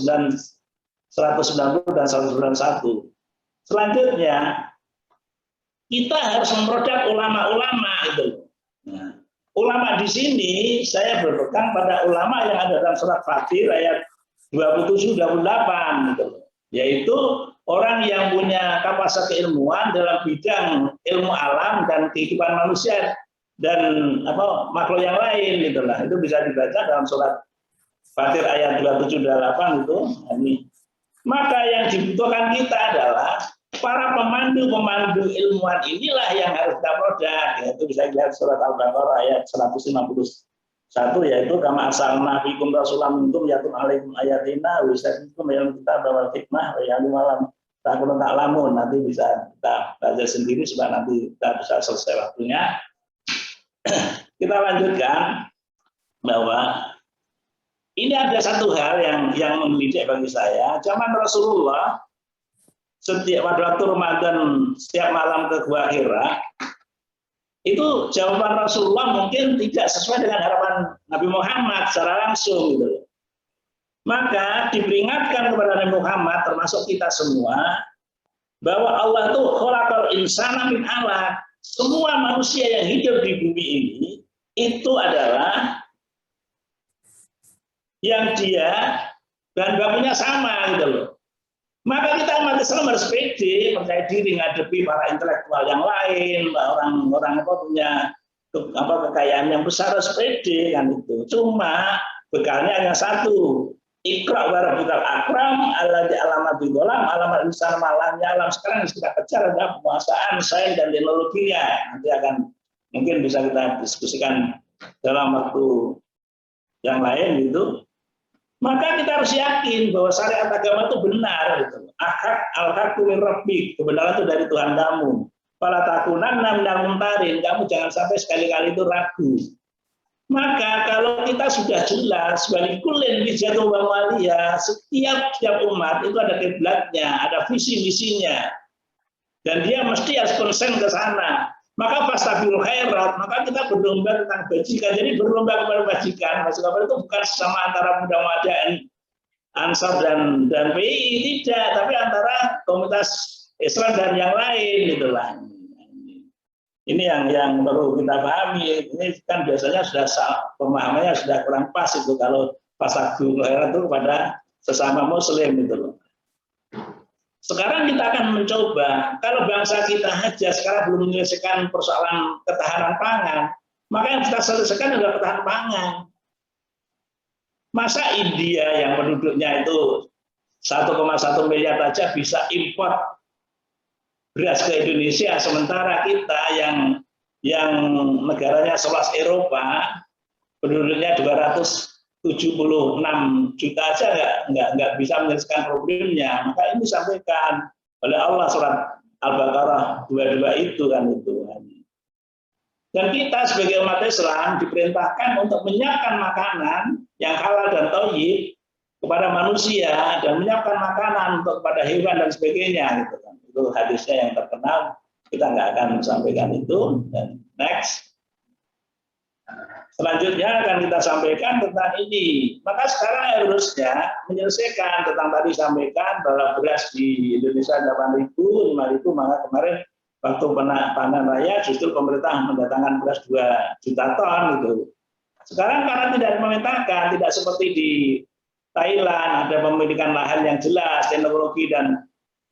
dan 191. Selanjutnya kita harus memproduk ulama-ulama itu. Nah, ulama di sini saya berpegang pada ulama yang ada dalam surat Fatir ayat 27-28 gitu, yaitu orang yang punya kapasitas keilmuan dalam bidang ilmu alam dan kehidupan manusia dan makhluk yang lain gitulah. Itu bisa dibaca dalam surat Fatir ayat 27-28 itu. Maka yang dibutuhkan kita adalah para pemandu ilmuwan inilah yang harus kita produk. Itu bisa dilihat surat Al-Baqarah ayat 151, yaitu kama asalna fikum rasulam minkum yatum alaikum ayatina wa yusaddiqum bil kitab wal hikmah wa ya'lamu malam takun ta'lamun. Nanti bisa kita baca sendiri supaya nanti kita bisa selesai waktunya. Kita lanjutkan bahwa ini ada satu hal yang mendidik bagi saya. Zaman Rasulullah setiap pada waktu Ramadan setiap malam ke Gua Hira, itu jawaban Rasulullah mungkin tidak sesuai dengan harapan Nabi Muhammad secara langsung gitu. Maka diperingatkan kepada Nabi Muhammad termasuk kita semua bahwa Allah itu khalaqal insana min alaq. Semua manusia yang hidup di bumi ini itu adalah yang dia bahan bakunya sama gitu loh. Maka kita umat Islam harus pede, percaya diri menghadapi para intelektual yang lain, orang-orang punya kekayaan yang besar, harus pede kan itu. Cuma bekalnya hanya satu, Iqra wa rabbukal akram alladzi 'allama bil qalam 'allamal insana ma lam ya'lam. Sekarang yang kita kejar adalah penguasaan sains dan teknologinya. Nanti akan mungkin bisa kita diskusikan dalam waktu yang lain gitu. Maka kita harus yakin bahwa syariat agama itu benar gitu. Al-haqqu min rabbik, kebenaran itu dari Tuhan kamu. Fala takunanna minal mumtarin, kamu jangan sampai sekali-kali itu ragu. Maka kalau kita sudah jelas walikullin wijhatun wa waliyah, setiap umat itu ada kiblatnya, ada visi misinya. Dan dia mesti harus konsen ke sana. Maka fastabiqul khairat, maka kita berlomba tentang kebajikan. Jadi berlomba kepada kebajikan, maksudnya itu bukan sama antara muda-muda Ansar dan PI, tidak, tapi antara komunitas Islam dan yang lain gitulah. Ini yang perlu kita pahami. Ini kan biasanya sudah pemahamannya sudah kurang pas itu kalau fastabiqul khairat itu kepada sesama Muslim gitu loh. Sekarang kita akan mencoba, kalau bangsa kita saja sekarang belum menyelesaikan persoalan ketahanan pangan, maka yang kita selesaikan adalah ketahanan pangan. Masa India yang penduduknya itu 1,1 miliar saja bisa impor beras ke Indonesia, sementara kita yang negaranya seluas Eropa, penduduknya 276 juta aja nggak bisa menyelesaikan problemnya. Maka ini disampaikan oleh Allah surat Al-Baqarah 22 itu kan itu. Dan kita sebagai umat Islam diperintahkan untuk menyiapkan makanan yang halal dan thayyib kepada manusia dan menyiapkan makanan untuk kepada hewan dan sebagainya gitu kan. Itu hadisnya yang terkenal, kita nggak akan sampaikan itu. Dan next. Selanjutnya akan kita sampaikan tentang ini. Maka sekarang harusnya menyelesaikan tentang tadi sampaikan bahwa beras di Indonesia 8.000, 5.000, maka kemarin waktu panen raya justru pemerintah mendatangkan beras 2 juta ton gitu. Sekarang karena tidak memetakan, tidak seperti di Thailand ada pemilikan lahan yang jelas, teknologi dan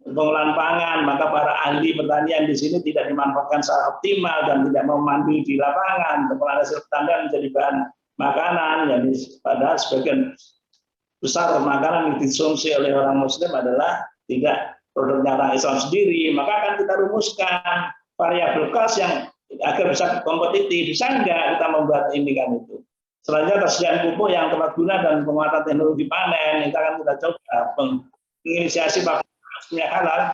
pengolahan pangan, maka para ahli pertanian di sini tidak dimanfaatkan secara optimal dan tidak memandu di lapangan. Pengolahan hasil pertanian menjadi bahan makanan, jadi padahal sebagian besar makanan yang dikonsumsi oleh orang Muslim adalah tidak produknya orang Islam sendiri. Maka akan kita rumuskan variabel cost yang agar bisa kompetitif. Bisa enggak kita membuat ini kan itu. Selanjutnya tersediaan pupuk yang tepat guna dan penguatan teknologi panen, itu akan kita coba menginisiasi punya halal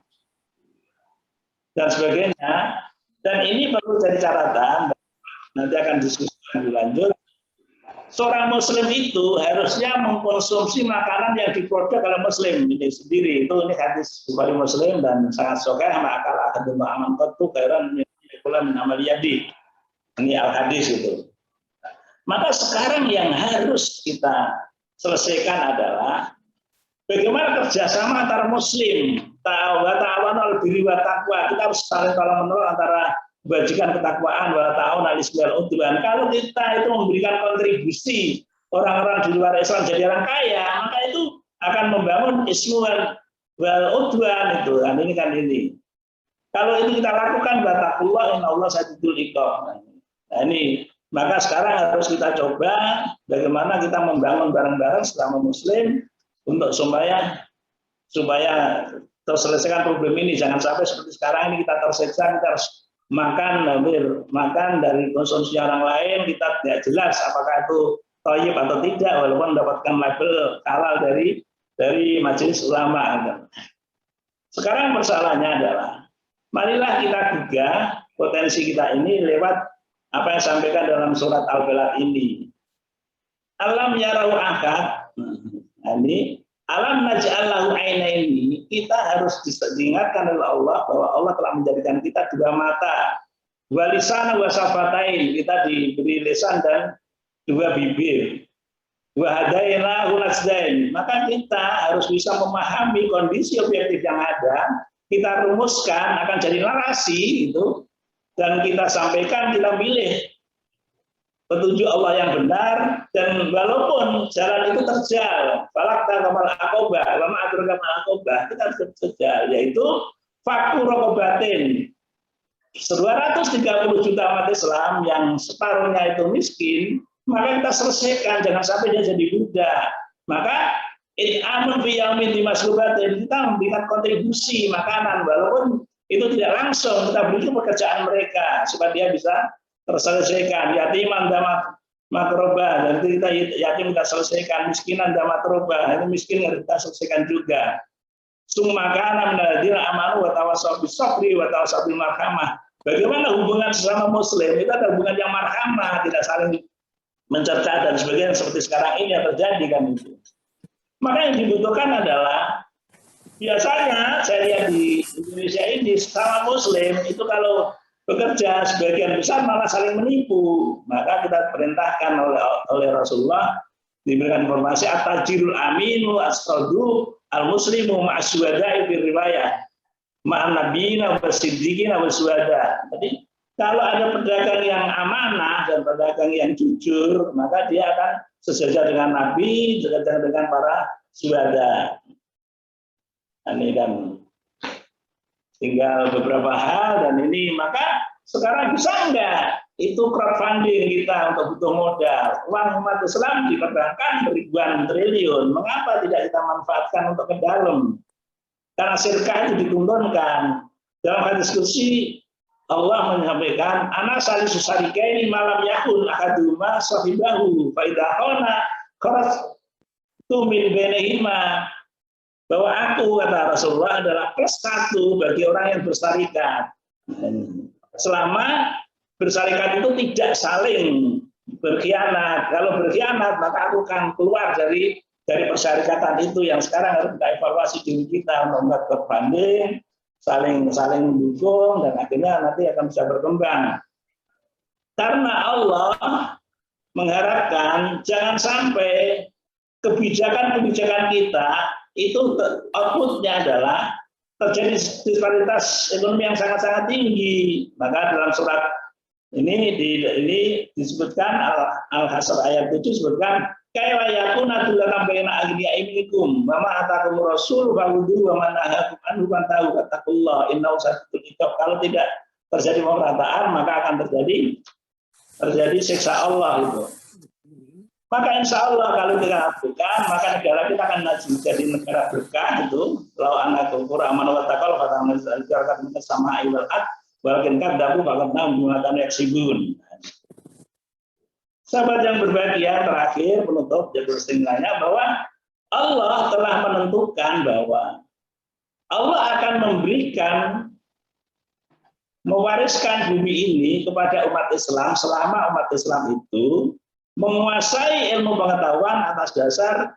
dan sebagainya. Dan ini perlu jadi catatan, nanti akan diskusikan lebih lanjut. Seorang muslim itu harusnya mengkonsumsi makanan yang diproduk oleh muslim ini sendiri. Ini hadis Bukhari Muslim dan sangat sahih, ma'akal ahadun ma'aman qattu khairan min amali yadi. Ini al-hadis itu. Maka sekarang yang harus kita selesaikan adalah bagaimana kerjasama antara muslim, ta'awanu al-birri wa taqwa. Kita harus saling tolong-menolong antara kebajikan, ketakwaan, wa ta'awun al-ismil udwan. Kalau kita itu memberikan kontribusi orang-orang di luar Islam jadi orang kaya, maka itu akan membangun ismuan wal udwan itu. Ini kan ini. Kalau itu kita lakukan, battaqullah innallaha syadidul iqab. Nah ini, maka sekarang harus kita coba bagaimana kita membangun bareng-bareng sesama muslim untuk supaya terselesaikan problem ini. Jangan sampai seperti sekarang ini kita tersiksa, kita harus makan dari konsumsi orang lain, kita tidak jelas apakah itu thayyib atau tidak, walaupun mendapatkan label halal dari majelis ulama. Sekarang persoalannya adalah, marilah kita gugah potensi kita ini lewat apa yang disampaikan dalam surat Al-Balad ini. Alam yarau akad, ini alam naj'allahu ainaini, kita harus diingatkan oleh Allah bahwa Allah telah menjadikan kita dua mata, dua lisan wa syafatain, kita diberi lisan dan dua bibir, dua hadainahu nasdain. Maka kita harus bisa memahami kondisi objektif yang ada, kita rumuskan akan jadi narasi itu, dan kita sampaikan, kita pilih petunjuk Allah yang benar, dan walaupun jalan itu terjal, falakta kamal aqobah, lama atur kamal aqobah, kita harus terjal, yaitu fakku rokobatin. 230 juta umat Islam yang separuhnya itu miskin, maka kita selesaikan, jangan sampai dia jadi budak. Maka amun fi yaumin dimaslubatin, kita memberikan kontribusi makanan, walaupun itu tidak langsung, kita berikan pekerjaan mereka supaya dia bisa terselesaikan. Yatiman damat makroba, dan kita yatim kita selesaikan. Miskinan damat roba, ini miskin harus kita selesaikan juga. Summakana minadina amanu wa tawasaw bis sabri wa tawasaw bil marhamah. Bagaimana hubungan sesama muslim? Itu ada hubungan yang marhamah, tidak saling mencerca dan sebagainya, seperti sekarang ini yang terjadi kan itu. Maka yang dibutuhkan adalah, biasanya saya lihat di Indonesia ini sesama muslim itu kalau bekerja sebagian besar malah saling menipu. Maka kita perintahkan oleh Rasulullah, diberikan informasi at-tajirul aminu as-saduq al-muslimu ma'aswada'i fil riwayah ma'an nabiyina wa siddiqina wa suhada. Jadi kalau ada pedagang yang amanah dan pedagang yang jujur, maka dia akan sejajar dengan nabi, sejajar dengan para syuhada. Ini kan tinggal beberapa hal, dan ini maka sekarang bisa enggak itu crowdfunding kita untuk butuh modal, uang umat Islam diperbankan ribuan triliun, mengapa tidak kita manfaatkan untuk ke dalam? Karena sirkah itu diturunkan. Dalam hadis qudsi Allah menyampaikan, ana salisu sarikaini malam yakun ahaduma sahibahu fa idza khana qaratu min bainihima, bahwa aku, kata Rasulullah, adalah plus satu bagi orang yang bersarikat. Selama bersarikat itu tidak saling berkhianat. Kalau berkhianat, maka aku akan keluar dari persyarikatan itu, yang sekarang harus kita evaluasi diri kita untuk membuat berbanding, saling mendukung, dan akhirnya nanti akan bisa berkembang. Karena Allah mengharapkan jangan sampai kebijakan-kebijakan kita itu outputnya adalah terjadi disparitas ekonomi yang sangat-sangat tinggi. Maka dalam surat ini disebutkan Al-Hasr ayat 7 disebutkan kaya yakuna dulatan baina aghniyaikum wa ma atakum rasul fa'udhu wa man nahakum anhu fantahu wattaqullah innahu syadidul iqab. Kalau tidak terjadi pemerataan, maka akan terjadi siksa Allah itu. Maka insya Allah kalau kita lakukan, maka negara kita akan menjadi negara berkah itu. Lau anakum qur'aman wa taqal kata masyarakat sama iwal ad walakin kadzabu faqad menggunakan yaksibun. Sahabat yang berbahagia, terakhir penutup jadi istilahnya bahwa Allah telah menentukan bahwa Allah akan memberikan mewariskan bumi ini kepada umat Islam selama umat Islam itu menguasai ilmu pengetahuan atas dasar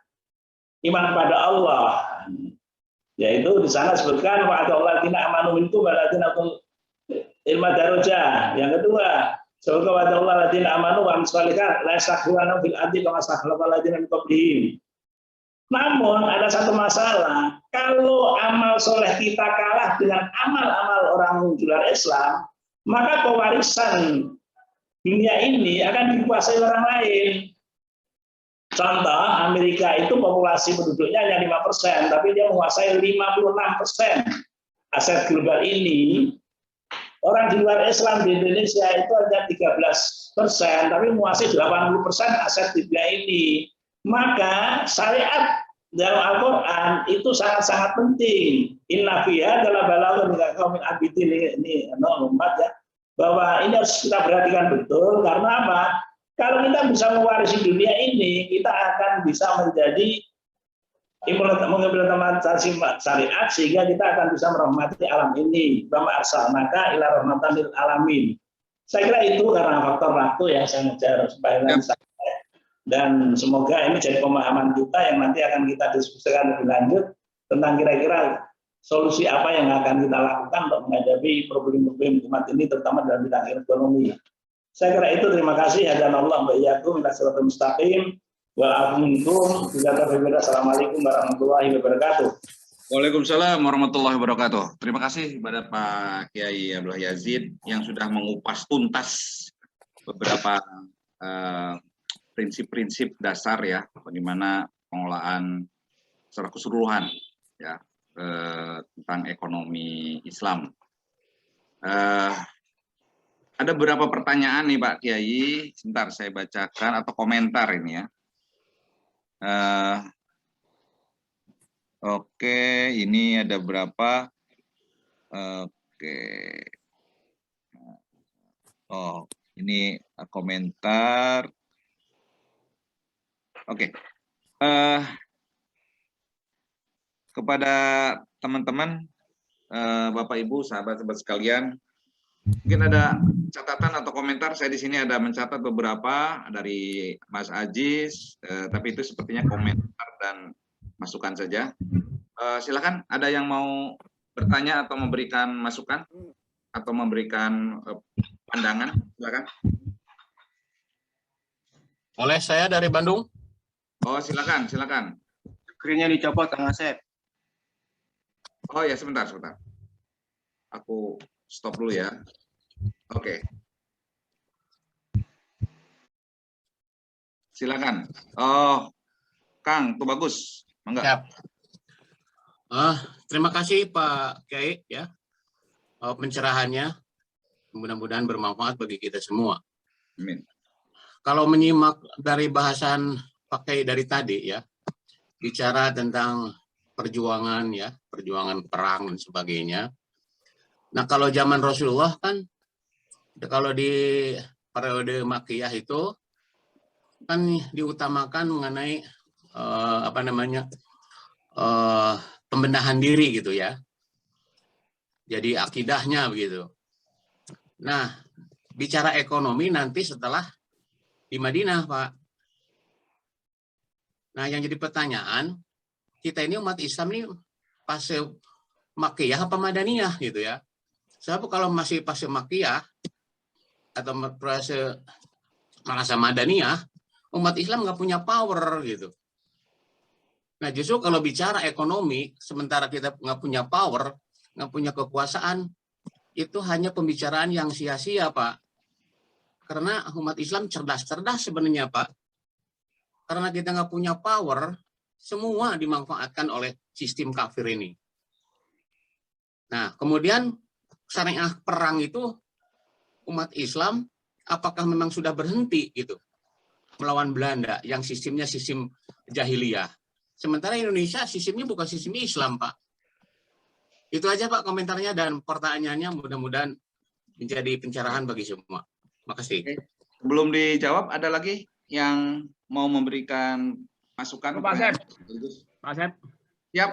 iman kepada Allah. Yaitu di sana disebutkan wa'adallahi amanu minkum walatina ilma darajah. Yang kedua, semoga wa'adallahi amanu wa amsalikat la yastakhiluna fil ardi kama stakhlafa alladziina min qablihim. Namun ada satu masalah, kalau amal soleh kita kalah dengan amal-amal orang di luar Islam, maka pewarisan dunia ini akan dikuasai orang lain. Contoh, Amerika itu populasi penduduknya hanya 5%, tapi dia menguasai 56% aset global ini. Orang di luar Islam di Indonesia itu hanya 13%, tapi menguasai 80% aset dunia ini. Maka syariat dalam Al-Quran itu sangat-sangat penting. Inna fiha adalah balaghun min qaumin abidin, ini umat ya, bahwa ini harus kita perhatikan betul. Karena apa? Kalau kita bisa mewarisi dunia ini, kita akan bisa menjadi mengimplementasi syariat sehingga kita akan bisa merahmati alam ini. Bama arsalnaka ila rahmatan lil alamin. Saya kira itu karena faktor waktu yang saya ngejar supaya dan semoga ini jadi pemahaman kita yang nanti akan kita diskusikan lebih lanjut tentang kira-kira solusi apa yang akan kita lakukan untuk menghadapi problem-problem umat ini terutama dalam bidang ekonomi. Saya kira itu, terima kasih. Hadanallah wa iyyakum ila siratal mustaqim wa amunikum. Assalamualaikum warahmatullahi wabarakatuh. Waalaikumsalam warahmatullahi wabarakatuh. Terima kasih kepada Pak Kiai Abdullah Yazid yang sudah mengupas tuntas beberapa prinsip-prinsip dasar ya, bagaimana pengelolaan secara keseluruhan ya tentang ekonomi Islam. Ada beberapa pertanyaan nih Pak Kiai, sebentar saya bacakan atau komentar ini ya. Oke, ini ada berapa? Oke. Oh, ini komentar. Oke. Kepada teman-teman, Bapak Ibu, sahabat-sahabat sekalian, mungkin ada catatan atau komentar. Saya di sini ada mencatat beberapa dari Mas Aziz, tapi itu sepertinya komentar dan masukan saja. Silakan, ada yang mau bertanya atau memberikan masukan atau memberikan pandangan, silakan. Boleh, saya dari Bandung. Oh, silakan, silakan. Screen-nya dicopot, Kang Asep. Oh ya, sebentar. Aku stop dulu ya. Oke. Silakan. Oh, Kang, itu bagus. Enggak. Terima kasih Pak Kiai ya. Pencerahannya mudah-mudahan bermanfaat bagi kita semua. Amin. Kalau menyimak dari bahasan Pak Kiai dari tadi ya, bicara tentang perjuangan ya, perjuangan perang dan sebagainya. Nah, kalau zaman Rasulullah kan, kalau di periode Makkiyah itu kan diutamakan mengenai pembenahan diri gitu ya. Jadi akidahnya begitu. Nah, bicara ekonomi nanti setelah di Madinah, Pak. Nah, yang jadi pertanyaan, kita ini umat Islam ini fase Makkiyah apa Madaniyah gitu ya. Sebab kalau masih fase Makkiyah atau fase merasa Madaniyah, umat Islam nggak punya power gitu. Nah, justru kalau bicara ekonomi, sementara kita nggak punya power, nggak punya kekuasaan, itu hanya pembicaraan yang sia-sia, Pak. Karena umat Islam cerdas-cerdas sebenarnya, Pak. Karena kita nggak punya power, semua dimanfaatkan oleh sistem kafir ini. Nah, kemudian syariah perang itu umat Islam apakah memang sudah berhenti gitu melawan Belanda yang sistemnya sistem jahiliyah. Sementara Indonesia sistemnya bukan sistem Islam, Pak. Itu aja Pak komentarnya dan pertanyaannya, mudah-mudahan menjadi pencerahan bagi semua. Makasih. Sebelum dijawab, ada lagi yang mau memberikan masukan? Pak Asep. Pak Asep. Siap.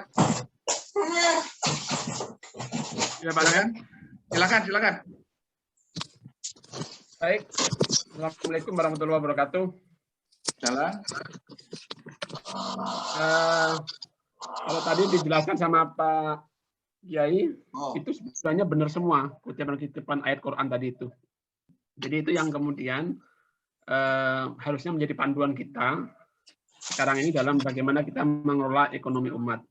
Ya, Pak Asep. Silakan. Baik. Assalamualaikum warahmatullahi wabarakatuh. Salam. Kalau tadi dijelaskan sama Pak Kiai, itu sebenarnya benar semua kutipan-kutipan ayat Quran tadi itu. Jadi itu yang kemudian harusnya menjadi panduan kita sekarang ini dalam bagaimana kita mengelola ekonomi umat.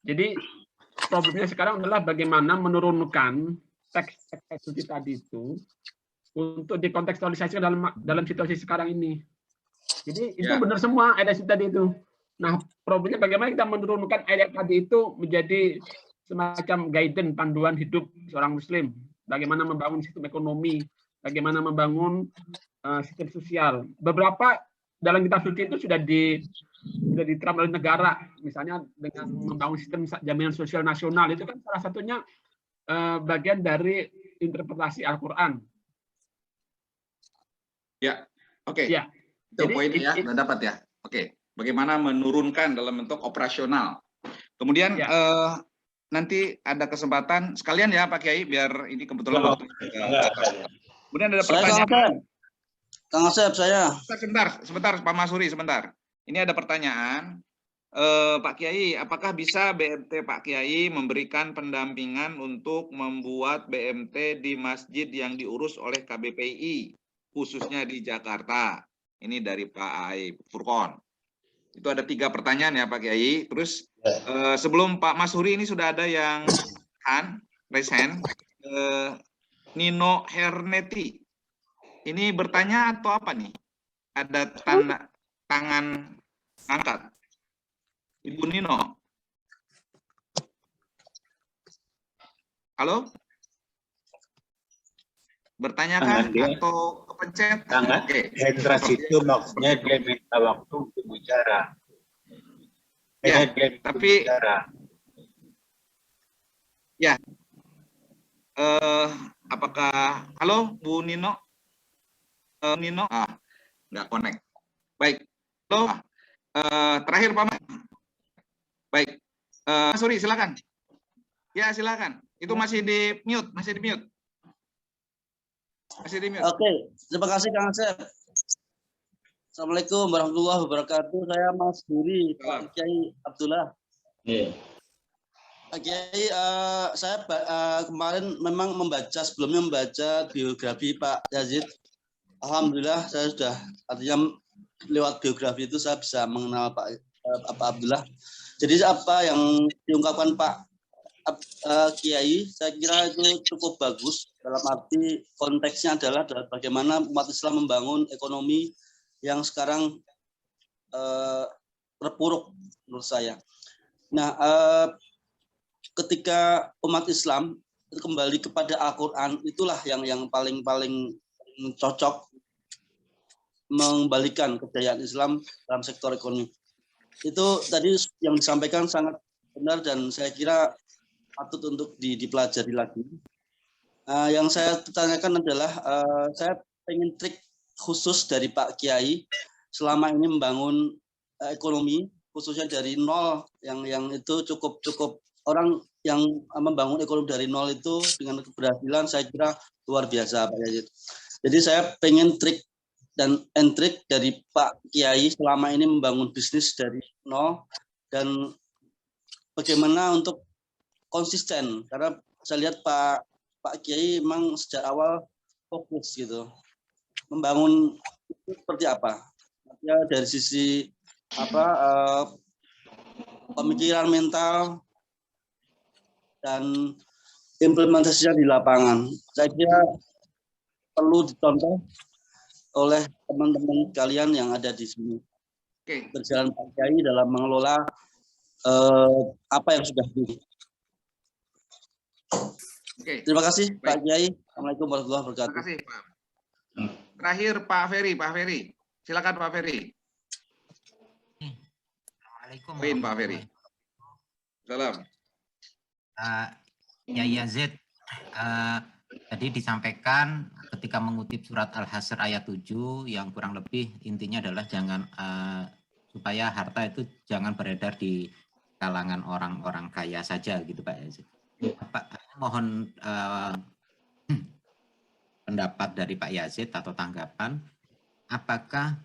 Jadi problemnya sekarang adalah bagaimana menurunkan teks suci tadi itu untuk dikontekstualisasikan dalam situasi sekarang ini. Jadi itu benar semua ayat tadi itu. Nah, problemnya bagaimana kita menurunkan ayat tadi itu menjadi semacam guidance, panduan hidup seorang muslim. Bagaimana membangun sistem ekonomi, bagaimana membangun sistem sosial. Beberapa dalam kitab suci itu sudah diterapkan oleh negara, misalnya dengan membangun sistem jaminan sosial nasional, itu kan salah satunya bagian dari interpretasi Al-Quran. Ya, oke. Ya. Itu poinnya ya, sudah dapat ya. Oke, bagaimana menurunkan dalam bentuk operasional. Kemudian nanti ada kesempatan sekalian ya Pak Kiai, biar ini kebetulan waktu. Kemudian ada pertanyaan. Kang Asep, saya. Sebentar Pak Masuri, sebentar. Ini ada pertanyaan. Pak Kiai, apakah bisa BMT Pak Kiai memberikan pendampingan untuk membuat BMT di masjid yang diurus oleh KBPI, khususnya di Jakarta? Ini dari Pak Ai Furqon. Itu ada 3 pertanyaan ya Pak Kiai. Terus sebelum Pak Masuri ini sudah ada yang raise hand. Nino Herneti. Ini bertanya atau apa nih? Ada tanda tangan angkat. Ibu Nino. Halo? Bertanyakan atau kepencet? Oke. Hendras itu maksudnya dia minta waktu untuk bicara. Ya, tapi ya. Apakah halo Bu Nino? Nino? Nggak connect. Baik. Halo. Terakhir Pak. Baik. Sorry, silakan. Ya, silakan. Itu masih di mute, Masih di mute. Oke, terima kasih Kang Asep. Assalamualaikum warahmatullahi wabarakatuh. Saya Mas Buri, Pak Kiai Abdullah. Pak Kiai, saya kemarin memang sebelumnya membaca biografi Pak Yazid. Alhamdulillah saya sudah, artinya lewat biografi itu saya bisa mengenal Pak Abdullah. Jadi apa yang diungkapkan Pak Kiai, saya kira itu cukup bagus, dalam arti konteksnya adalah bagaimana umat Islam membangun ekonomi yang sekarang terpuruk menurut saya. Nah, ketika umat Islam kembali kepada Al-Quran, itulah yang paling cocok mengembalikan kejayaan Islam dalam sektor ekonomi. Itu tadi yang disampaikan sangat benar dan saya kira patut untuk dipelajari lagi. Yang saya tanyakan adalah saya pengen trik khusus dari Pak Kiai selama ini membangun ekonomi khususnya dari nol, yang itu cukup orang yang membangun ekonomi dari nol itu dengan keberhasilan saya kira luar biasa Pak Yazid. Jadi saya pengen trik dari Pak Kiai selama ini membangun bisnis dari nol dan bagaimana untuk konsisten, karena saya lihat Pak Kiai memang sejak awal fokus gitu membangun itu seperti apa ya, dari sisi pemikiran mental dan implementasinya di lapangan. Saya kira perlu dicontoh oleh teman-teman kalian yang ada di sini. Berjalan Pak Kiai dalam mengelola apa yang sudah di. Terima kasih Pak Kiai. Assalamualaikum warahmatullahi wabarakatuh. Terima kasih Pak. Terakhir Pak Ferry. Silakan Pak Ferry. Assalamualaikum. Pak Ferry. Salam. Ya Yazid, tadi disampaikan ketika mengutip surat Al-Hasr ayat 7 yang kurang lebih intinya adalah jangan supaya harta itu jangan beredar di kalangan orang-orang kaya saja gitu Pak Yazid. Pak, mohon pendapat dari Pak Yazid atau tanggapan, apakah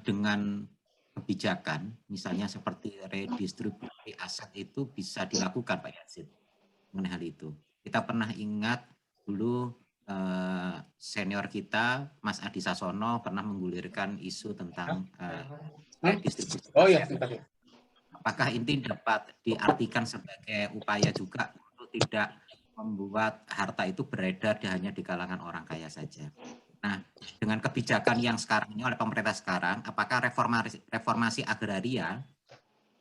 dengan kebijakan, misalnya seperti redistribusi aset itu bisa dilakukan Pak Yazid mengenai hal itu. Kita pernah ingat dulu senior kita, Mas Adi Sasono, pernah menggulirkan isu tentang redistribusi aset. Apakah ini dapat diartikan sebagai upaya juga untuk tidak membuat harta itu beredar hanya di kalangan orang kaya saja? Nah, dengan kebijakan yang sekarang ini oleh pemerintah sekarang, apakah reformasi agraria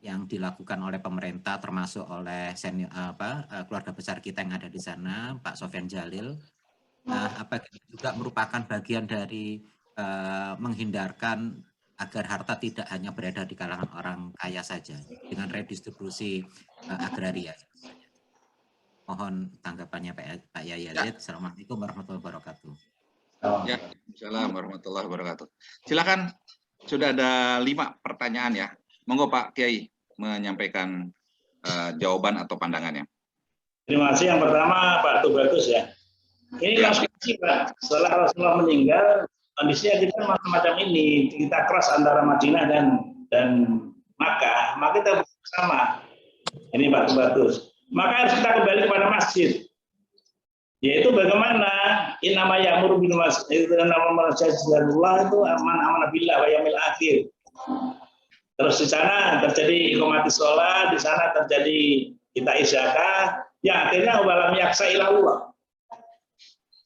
yang dilakukan oleh pemerintah termasuk oleh senior, keluarga besar kita yang ada di sana, Pak Sofyan Jalil, apakah juga merupakan bagian dari menghindarkan agar harta tidak hanya beredar di kalangan orang kaya saja dengan redistribusi agraria? Mohon tanggapannya Pak Yazid. Assalamualaikum warahmatullahi wabarakatuh. Ya, Assalamualaikum warahmatullahi wabarakatuh. Silakan, sudah ada 5 pertanyaan ya. Monggo Pak Kiai menyampaikan jawaban atau pandangannya. Terima kasih. Yang pertama Pak Tubagus ya. Ini kondisi Pak, setelah Rasulullah meninggal, kondisinya kita macam ini, kita keras antara Madinah dan Makkah, maka kita bersama. Ini Pak Tubagus. Maka harus kita kembali kepada masjid. Yaitu bagaimana inama ya'muru bil masjid, nama masjidullah itu aman billah wa yaumil akhir. Terus di sana terjadi iqamati sholat, di sana terjadi kita zakah, ya akhirnya walam yaksa ilallah.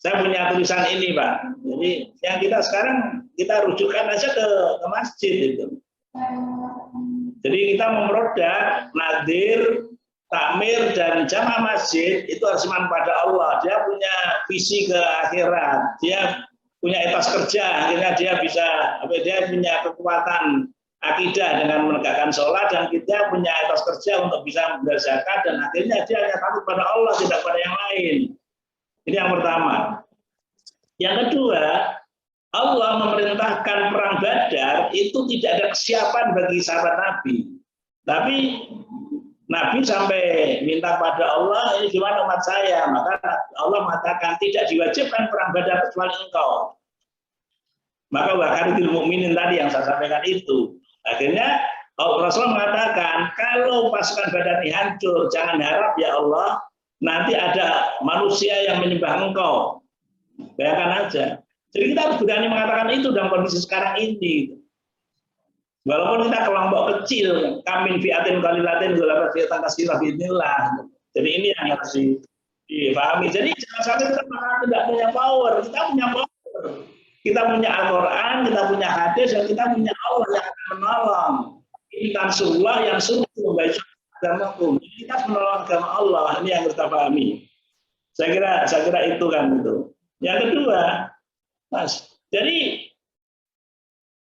Saya punya tulisan ini Pak. Jadi yang kita sekarang kita rujukan aja ke masjid itu. Jadi kita memprodak nadir, takmir dan jamaah masjid itu harus iman pada Allah. Dia punya visi ke akhirat, dia punya etos kerja, akhirnya dia punya kekuatan akidah dengan menegakkan sholat, dan kita punya etos kerja untuk bisa membayar zakat, dan akhirnya dia hanya takut pada Allah, tidak pada yang lain. Ini yang pertama. Yang kedua, Allah memerintahkan perang Badar itu tidak ada kesiapan bagi sahabat Nabi. Tapi Nabi sampai minta pada Allah, ini gimana umat saya? Maka Allah mengatakan tidak diwajibkan perang Badar kecuali engkau. Maka wakaril mukminin tadi yang saya sampaikan itu. Akhirnya Rasulullah mengatakan kalau pasukan Badar ini hancur, jangan harap ya Allah nanti ada manusia yang menyembah engkau. Bayangkan aja. Jadi kita harus berani mengatakan itu dalam kondisi sekarang ini. Walaupun kita kelompok kecil, kamin fiatin qalilatin ghalabat fiatan katsirah biidznillah. Jadi ini yang harus dipahami. Jadi jangan sampai kita tidak punya power. Kita punya power. Kita punya Al-Quran, kita punya hadis, dan kita punya Allah yang akan menolong. Ini tansurullah yang suruh membaca agamakum. Kita menolong agama Allah. Ini yang kita pahami. Saya kira itu kan itu. Yang kedua, Mas, jadi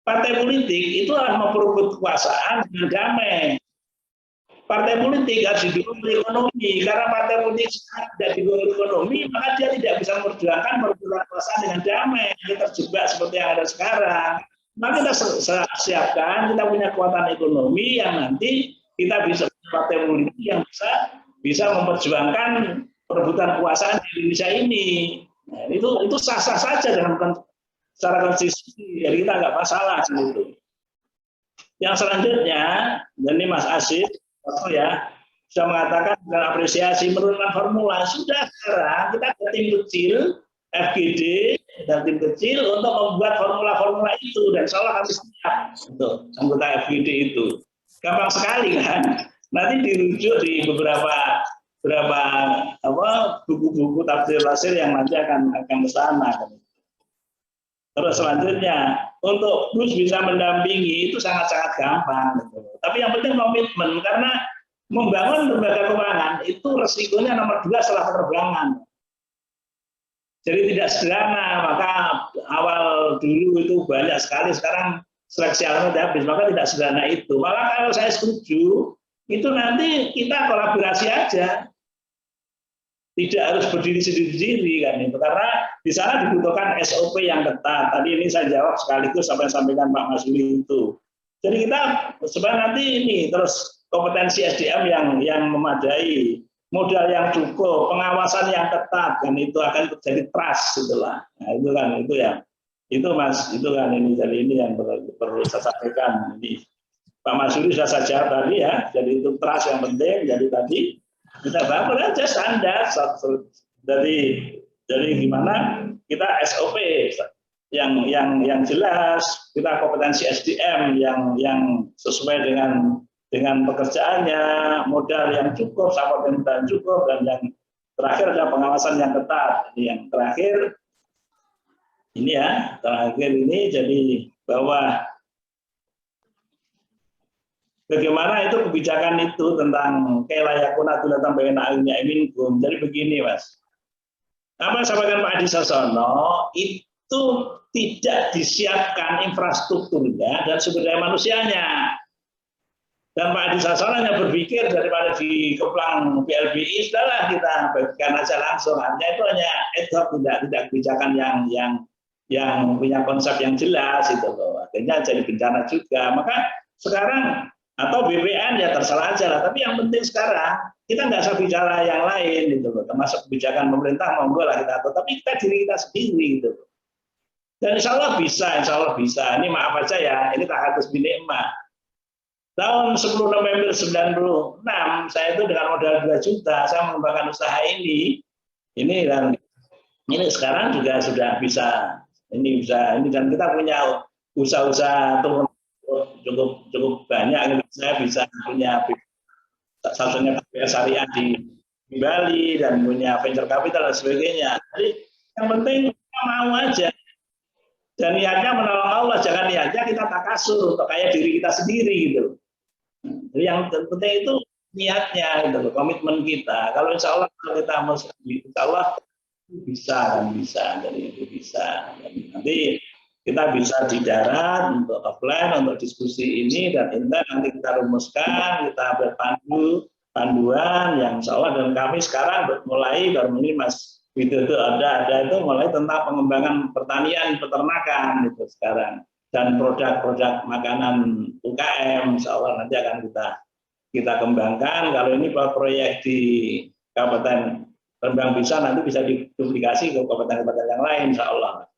partai politik itu harus memperebut kekuasaan dengan damai. Partai politik harus didukung ekonomi, karena partai politik tidak didukung ekonomi, maka dia tidak bisa memperjuangkan kekuasaan dengan damai. Dia terjebak seperti yang ada sekarang. Maka kita siapkan, kita punya kekuatan ekonomi yang nanti kita bisa partai politik yang bisa memperjuangkan perebutan kekuasaan di Indonesia ini. Nah, itu sah-sah saja dengan secara konstitusi, jadi kita nggak masalah gitu. Yang selanjutnya, dan ini Mas Asyid ya sudah mengatakan dengan apresiasi menurunkan formula. Sudah sekarang kita ada tim kecil FGD dan tim kecil untuk membuat formula-formula itu, dan insya Allah kami siap untuk anggota FGD itu. Gampang sekali kan? Nanti dirujuk di beberapa buku-buku tafsir yang nanti akan ke sana. Terus selanjutnya, untuk terus bisa mendampingi itu sangat-sangat gampang. Tapi yang penting komitmen, karena membangun lembaga keuangan itu resikonya nomor 2 setelah penerbangan. Jadi tidak sederhana, maka awal dulu itu banyak sekali, sekarang seleksi alamnya habis, maka tidak sederhana itu. Maka kalau saya setuju, itu nanti kita kolaborasi aja. Tidak harus berdiri sendiri kan itu, karena di sana dibutuhkan SOP yang ketat. Tadi ini saya jawab sekaligus sampai sampaikan Pak Masuli itu. Jadi kita sebenarnya nanti ini terus kompetensi SDM yang memadai, modal yang cukup, pengawasan yang ketat, dan itu akan terjadi trust itulah. Nah, itu kan itu ya. Itu Mas, itu kan ini, jadi ini yang perlu saya sampaikan. Ini Pak Masyuri sudah saja tadi ya, jadi itu trust yang penting. Jadi tadi kita bangun aja standar. Jadi gimana kita SOP yang jelas, kita kompetensi SDM yang sesuai dengan pekerjaannya, modal yang cukup, support dan cukup, dan yang terakhir adalah pengawasan yang ketat. Jadi yang terakhir ini ya, terakhir ini jadi bahwa bagaimana itu kebijakan itu tentang kelayakuna tulatan bayna alimnya minkum. Jadi begini Mas, apa yang sampaikan Pak Adi Sasono itu tidak disiapkan infrastrukturnya dan sumber daya manusianya. Dan Pak Adi Sasono hanya berpikir daripada di keplang BLBI, sudahlah kita bagikan aja langsung. Artinya itu hanya ad hoc, tidak kebijakan yang punya konsep yang jelas itu loh. Akhirnya jadi bencana juga. Maka sekarang atau BPN ya terserah aja lah. Tapi yang penting sekarang kita nggak usah bicara yang lain gitu loh. Termasuk kebijakan pemerintah monggo lah kita atur. Tapi kita diri kita sendiri gitu loh. Dan insya Allah bisa. Ini maaf aja ya, ini tahatus binikmah. Tahun 10 November 96, saya itu dengan modal 2 juta, saya mengembangkan usaha ini dan ini sekarang juga sudah bisa. Ini dan kita punya usaha-usaha cukup banyak. Saya bisa punya satunya BPS syariah di Bali dan punya venture capital dan sebagainya. Jadi yang penting kita mau aja. Dan niatnya menolong Allah, jangan niatnya kita takasur untuk kayak diri kita sendiri gitu. Jadi yang penting itu niatnya gitu, komitmen kita. Kalau insya Allah kita insya Allah bisa, jadi itu bisa. Dan nanti kita bisa di darat untuk offline, untuk diskusi ini, dan nanti kita rumuskan, kita panduan yang insya Allah, dan kami sekarang mulai baru ini Mas itu ada itu mulai tentang pengembangan pertanian, peternakan itu sekarang, dan produk-produk makanan UKM insya Allah nanti akan kita kembangkan. Kalau ini proyek di Kabupaten Rembang nanti bisa diduplikasi ke kabupaten-kabupaten yang lain insya Allah.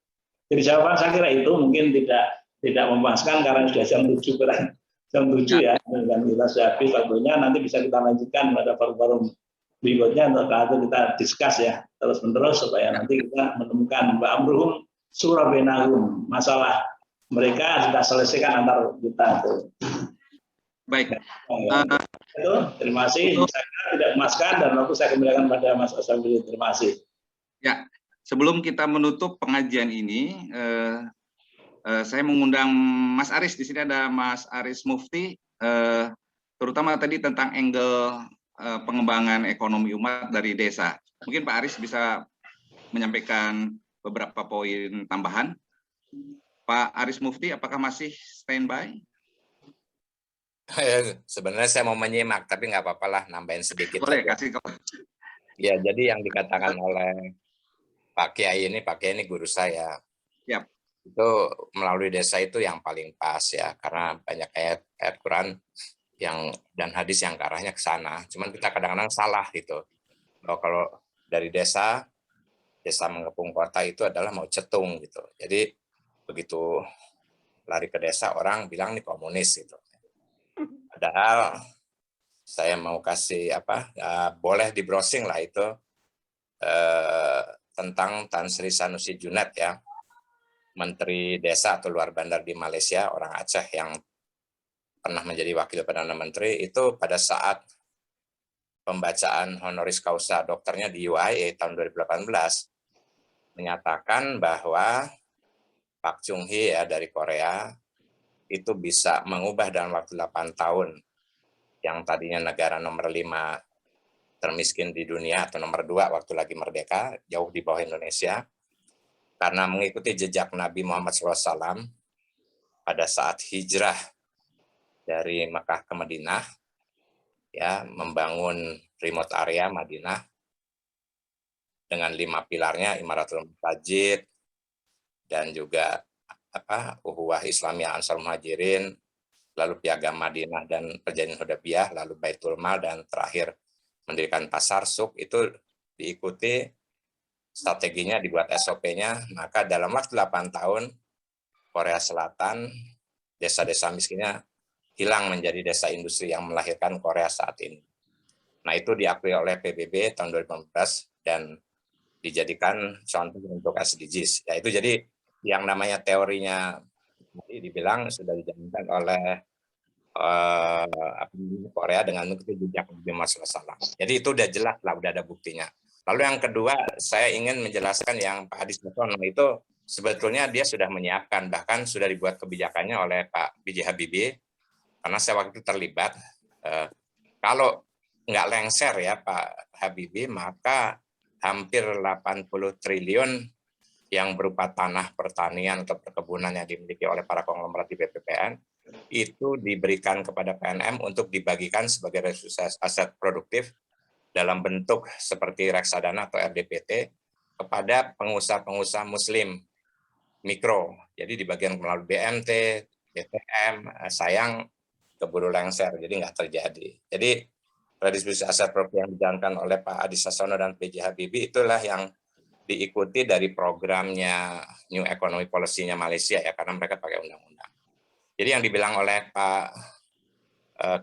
Jadi jawaban saya kira itu mungkin tidak memuaskan karena sudah jam 7 ya, dan kita sudah habis waktunya. Nanti bisa kita lanjutkan pada forum-forum berikutnya untuk kita diskus ya terus menerus supaya nanti kita menemukan amruhum surah bainahum, masalah mereka sudah selesaikan antar kita itu. Baik. Itu terima kasih. Saya tidak memuaskan dan waktu saya kembalikan pada Mas Asabili. Terima kasih. Ya, sebelum kita menutup pengajian ini, saya mengundang Mas Aris. Di sini ada Mas Aris Mufti, terutama tadi tentang angle pengembangan ekonomi umat dari desa. Mungkin Pak Aris bisa menyampaikan beberapa poin tambahan. Pak Aris Mufti, apakah masih standby? Sebenarnya saya mau menyimak, tapi nggak apa-apa lah, nambahin sedikit. Boleh, aja. kasih. Ya, jadi yang dikatakan oleh Pak Kiai ini guru saya. Yap. Itu melalui desa itu yang paling pas ya, karena banyak ayat Quran dan hadis yang ke arahnya ke sana. Cuman kita kadang-kadang salah gitu. Kalau dari desa mengepung kota itu adalah mau cetung gitu. Jadi begitu lari ke desa orang bilang nih komunis gitu. Padahal saya mau kasih boleh di browsing lah itu tentang Tan Sri Sanusi Juned ya, Menteri Desa atau Luar Bandar di Malaysia, orang Aceh yang pernah menjadi Wakil Perdana Menteri. Itu pada saat pembacaan honoris causa dokternya di UIA tahun 2018 menyatakan bahwa Pak Chung Hee ya dari Korea itu bisa mengubah dalam waktu 8 tahun yang tadinya negara nomor 5 termiskin di dunia atau nomor 2 waktu lagi merdeka, jauh di bawah Indonesia, karena mengikuti jejak Nabi Muhammad SAW pada saat hijrah dari Mekah ke Madinah, ya, membangun remote area Madinah dengan 5 pilarnya, Imaratul Masjid, dan juga Uhuwah Islamiyah Ansar Muhajirin, lalu Piagam Madinah dan Perjanjian Hudaybiyah, lalu Baitul Mal, dan terakhir mendirikan pasar suk itu diikuti strateginya, dibuat SOP-nya, maka dalam waktu 8 tahun Korea Selatan desa-desa miskinnya hilang menjadi desa industri yang melahirkan Korea saat ini. Nah, itu diakui oleh PBB tahun 2015 dan dijadikan contoh untuk SDGs. Ya, itu jadi yang namanya teorinya dibilang sudah dijalankan oleh Korea dengan mengikuti jejak Nabi Muhammad SAW. Jadi itu udah jelas lah, udah ada buktinya. Lalu yang kedua, saya ingin menjelaskan yang Pak Adi Sasono itu sebetulnya dia sudah menyiapkan, bahkan sudah dibuat kebijakannya oleh Pak B.J. Habibie, karena saya waktu itu terlibat. Kalau nggak lengser ya Pak Habibie, maka hampir 80 triliun yang berupa tanah pertanian atau perkebunan yang dimiliki oleh para konglomerat di BPPN itu diberikan kepada PNM untuk dibagikan sebagai resource aset produktif dalam bentuk seperti reksadana atau RDPT kepada pengusaha-pengusaha muslim mikro. Jadi dibagikan melalui BMT, BTM, sayang keburu lengser, jadi nggak terjadi. Jadi redistribusi aset produktif yang dijalankan oleh Pak Adi Sasono dan B.J. Habibie itulah yang diikuti dari programnya New Economy Policy-nya Malaysia ya, karena mereka pakai undang-undang. Jadi yang dibilang oleh Pak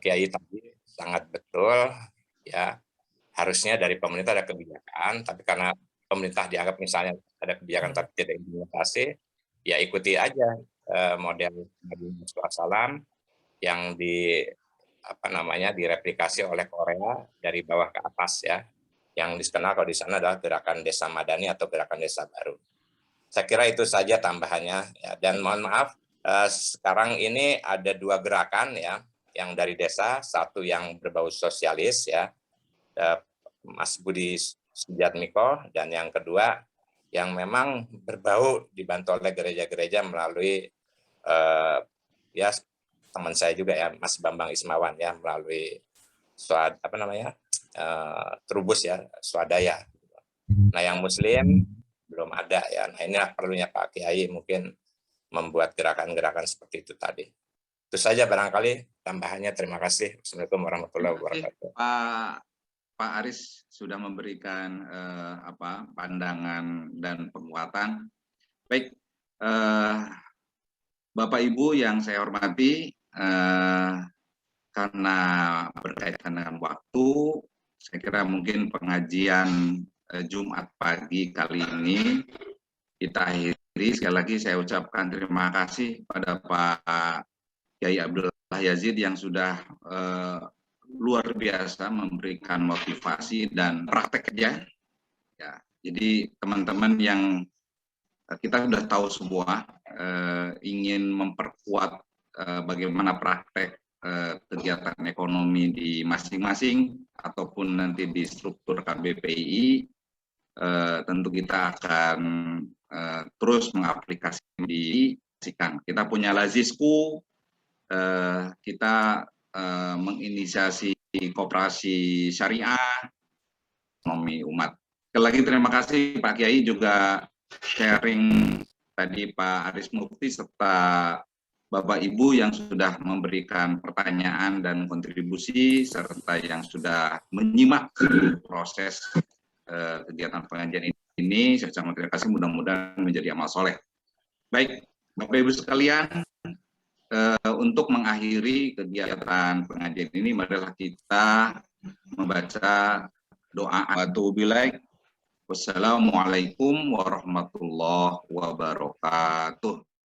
Kiai tadi sangat betul ya, harusnya dari pemerintah ada kebijakan, tapi karena pemerintah dianggap misalnya ada kebijakan tapi tidak implementasi, ya ikuti aja model Nabi Muhammad SAW yang direplikasi oleh Korea dari bawah ke atas ya. Yang dikenal kalau di sana adalah gerakan desa madani atau gerakan desa baru. Saya kira itu saja tambahannya ya. Dan mohon maaf, sekarang ini ada 2 gerakan ya, yang dari desa, satu yang berbau sosialis ya, Mas Budi Sujatmiko, dan yang kedua yang memang berbau dibantu oleh gereja-gereja melalui ya teman saya juga ya, Mas Bambang Ismawan ya, melalui Trubus ya, swadaya. Nah, yang Muslim belum ada ya. Nah, inilah perlunya Pak Kiai mungkin membuat gerakan-gerakan seperti itu tadi. Itu saja barangkali tambahannya. Terima kasih. Assalamualaikum warahmatullahi wabarakatuh. Pak Aris sudah memberikan pandangan dan penguatan. Baik, Bapak Ibu yang saya hormati, karena berkaitan dengan waktu, saya kira mungkin pengajian Jumat pagi kali ini kita akhiri. Sekali lagi saya ucapkan terima kasih pada Pak Kiai Abdullah Yazid yang sudah luar biasa memberikan motivasi dan praktek kerja. Ya, jadi teman-teman yang kita sudah tahu semua ingin memperkuat bagaimana praktek kegiatan ekonomi di masing-masing ataupun nanti di struktur KBPI, tentu kita akan terus mengaplikasikan. Kita punya Lazisku, kita menginisiasi koperasi syariah, ekonomi umat. Sekali lagi terima kasih Pak Kiai, juga sharing tadi Pak Aris Mufti serta Bapak Ibu yang sudah memberikan pertanyaan dan kontribusi serta yang sudah menyimak proses kegiatan pengajian ini. Saya ucapkan terima kasih, mudah-mudahan menjadi amal soleh. Baik, Bapak Ibu sekalian, untuk mengakhiri kegiatan pengajian ini, marilah kita membaca doa. Wassalamualaikum warahmatullahi wabarakatuh.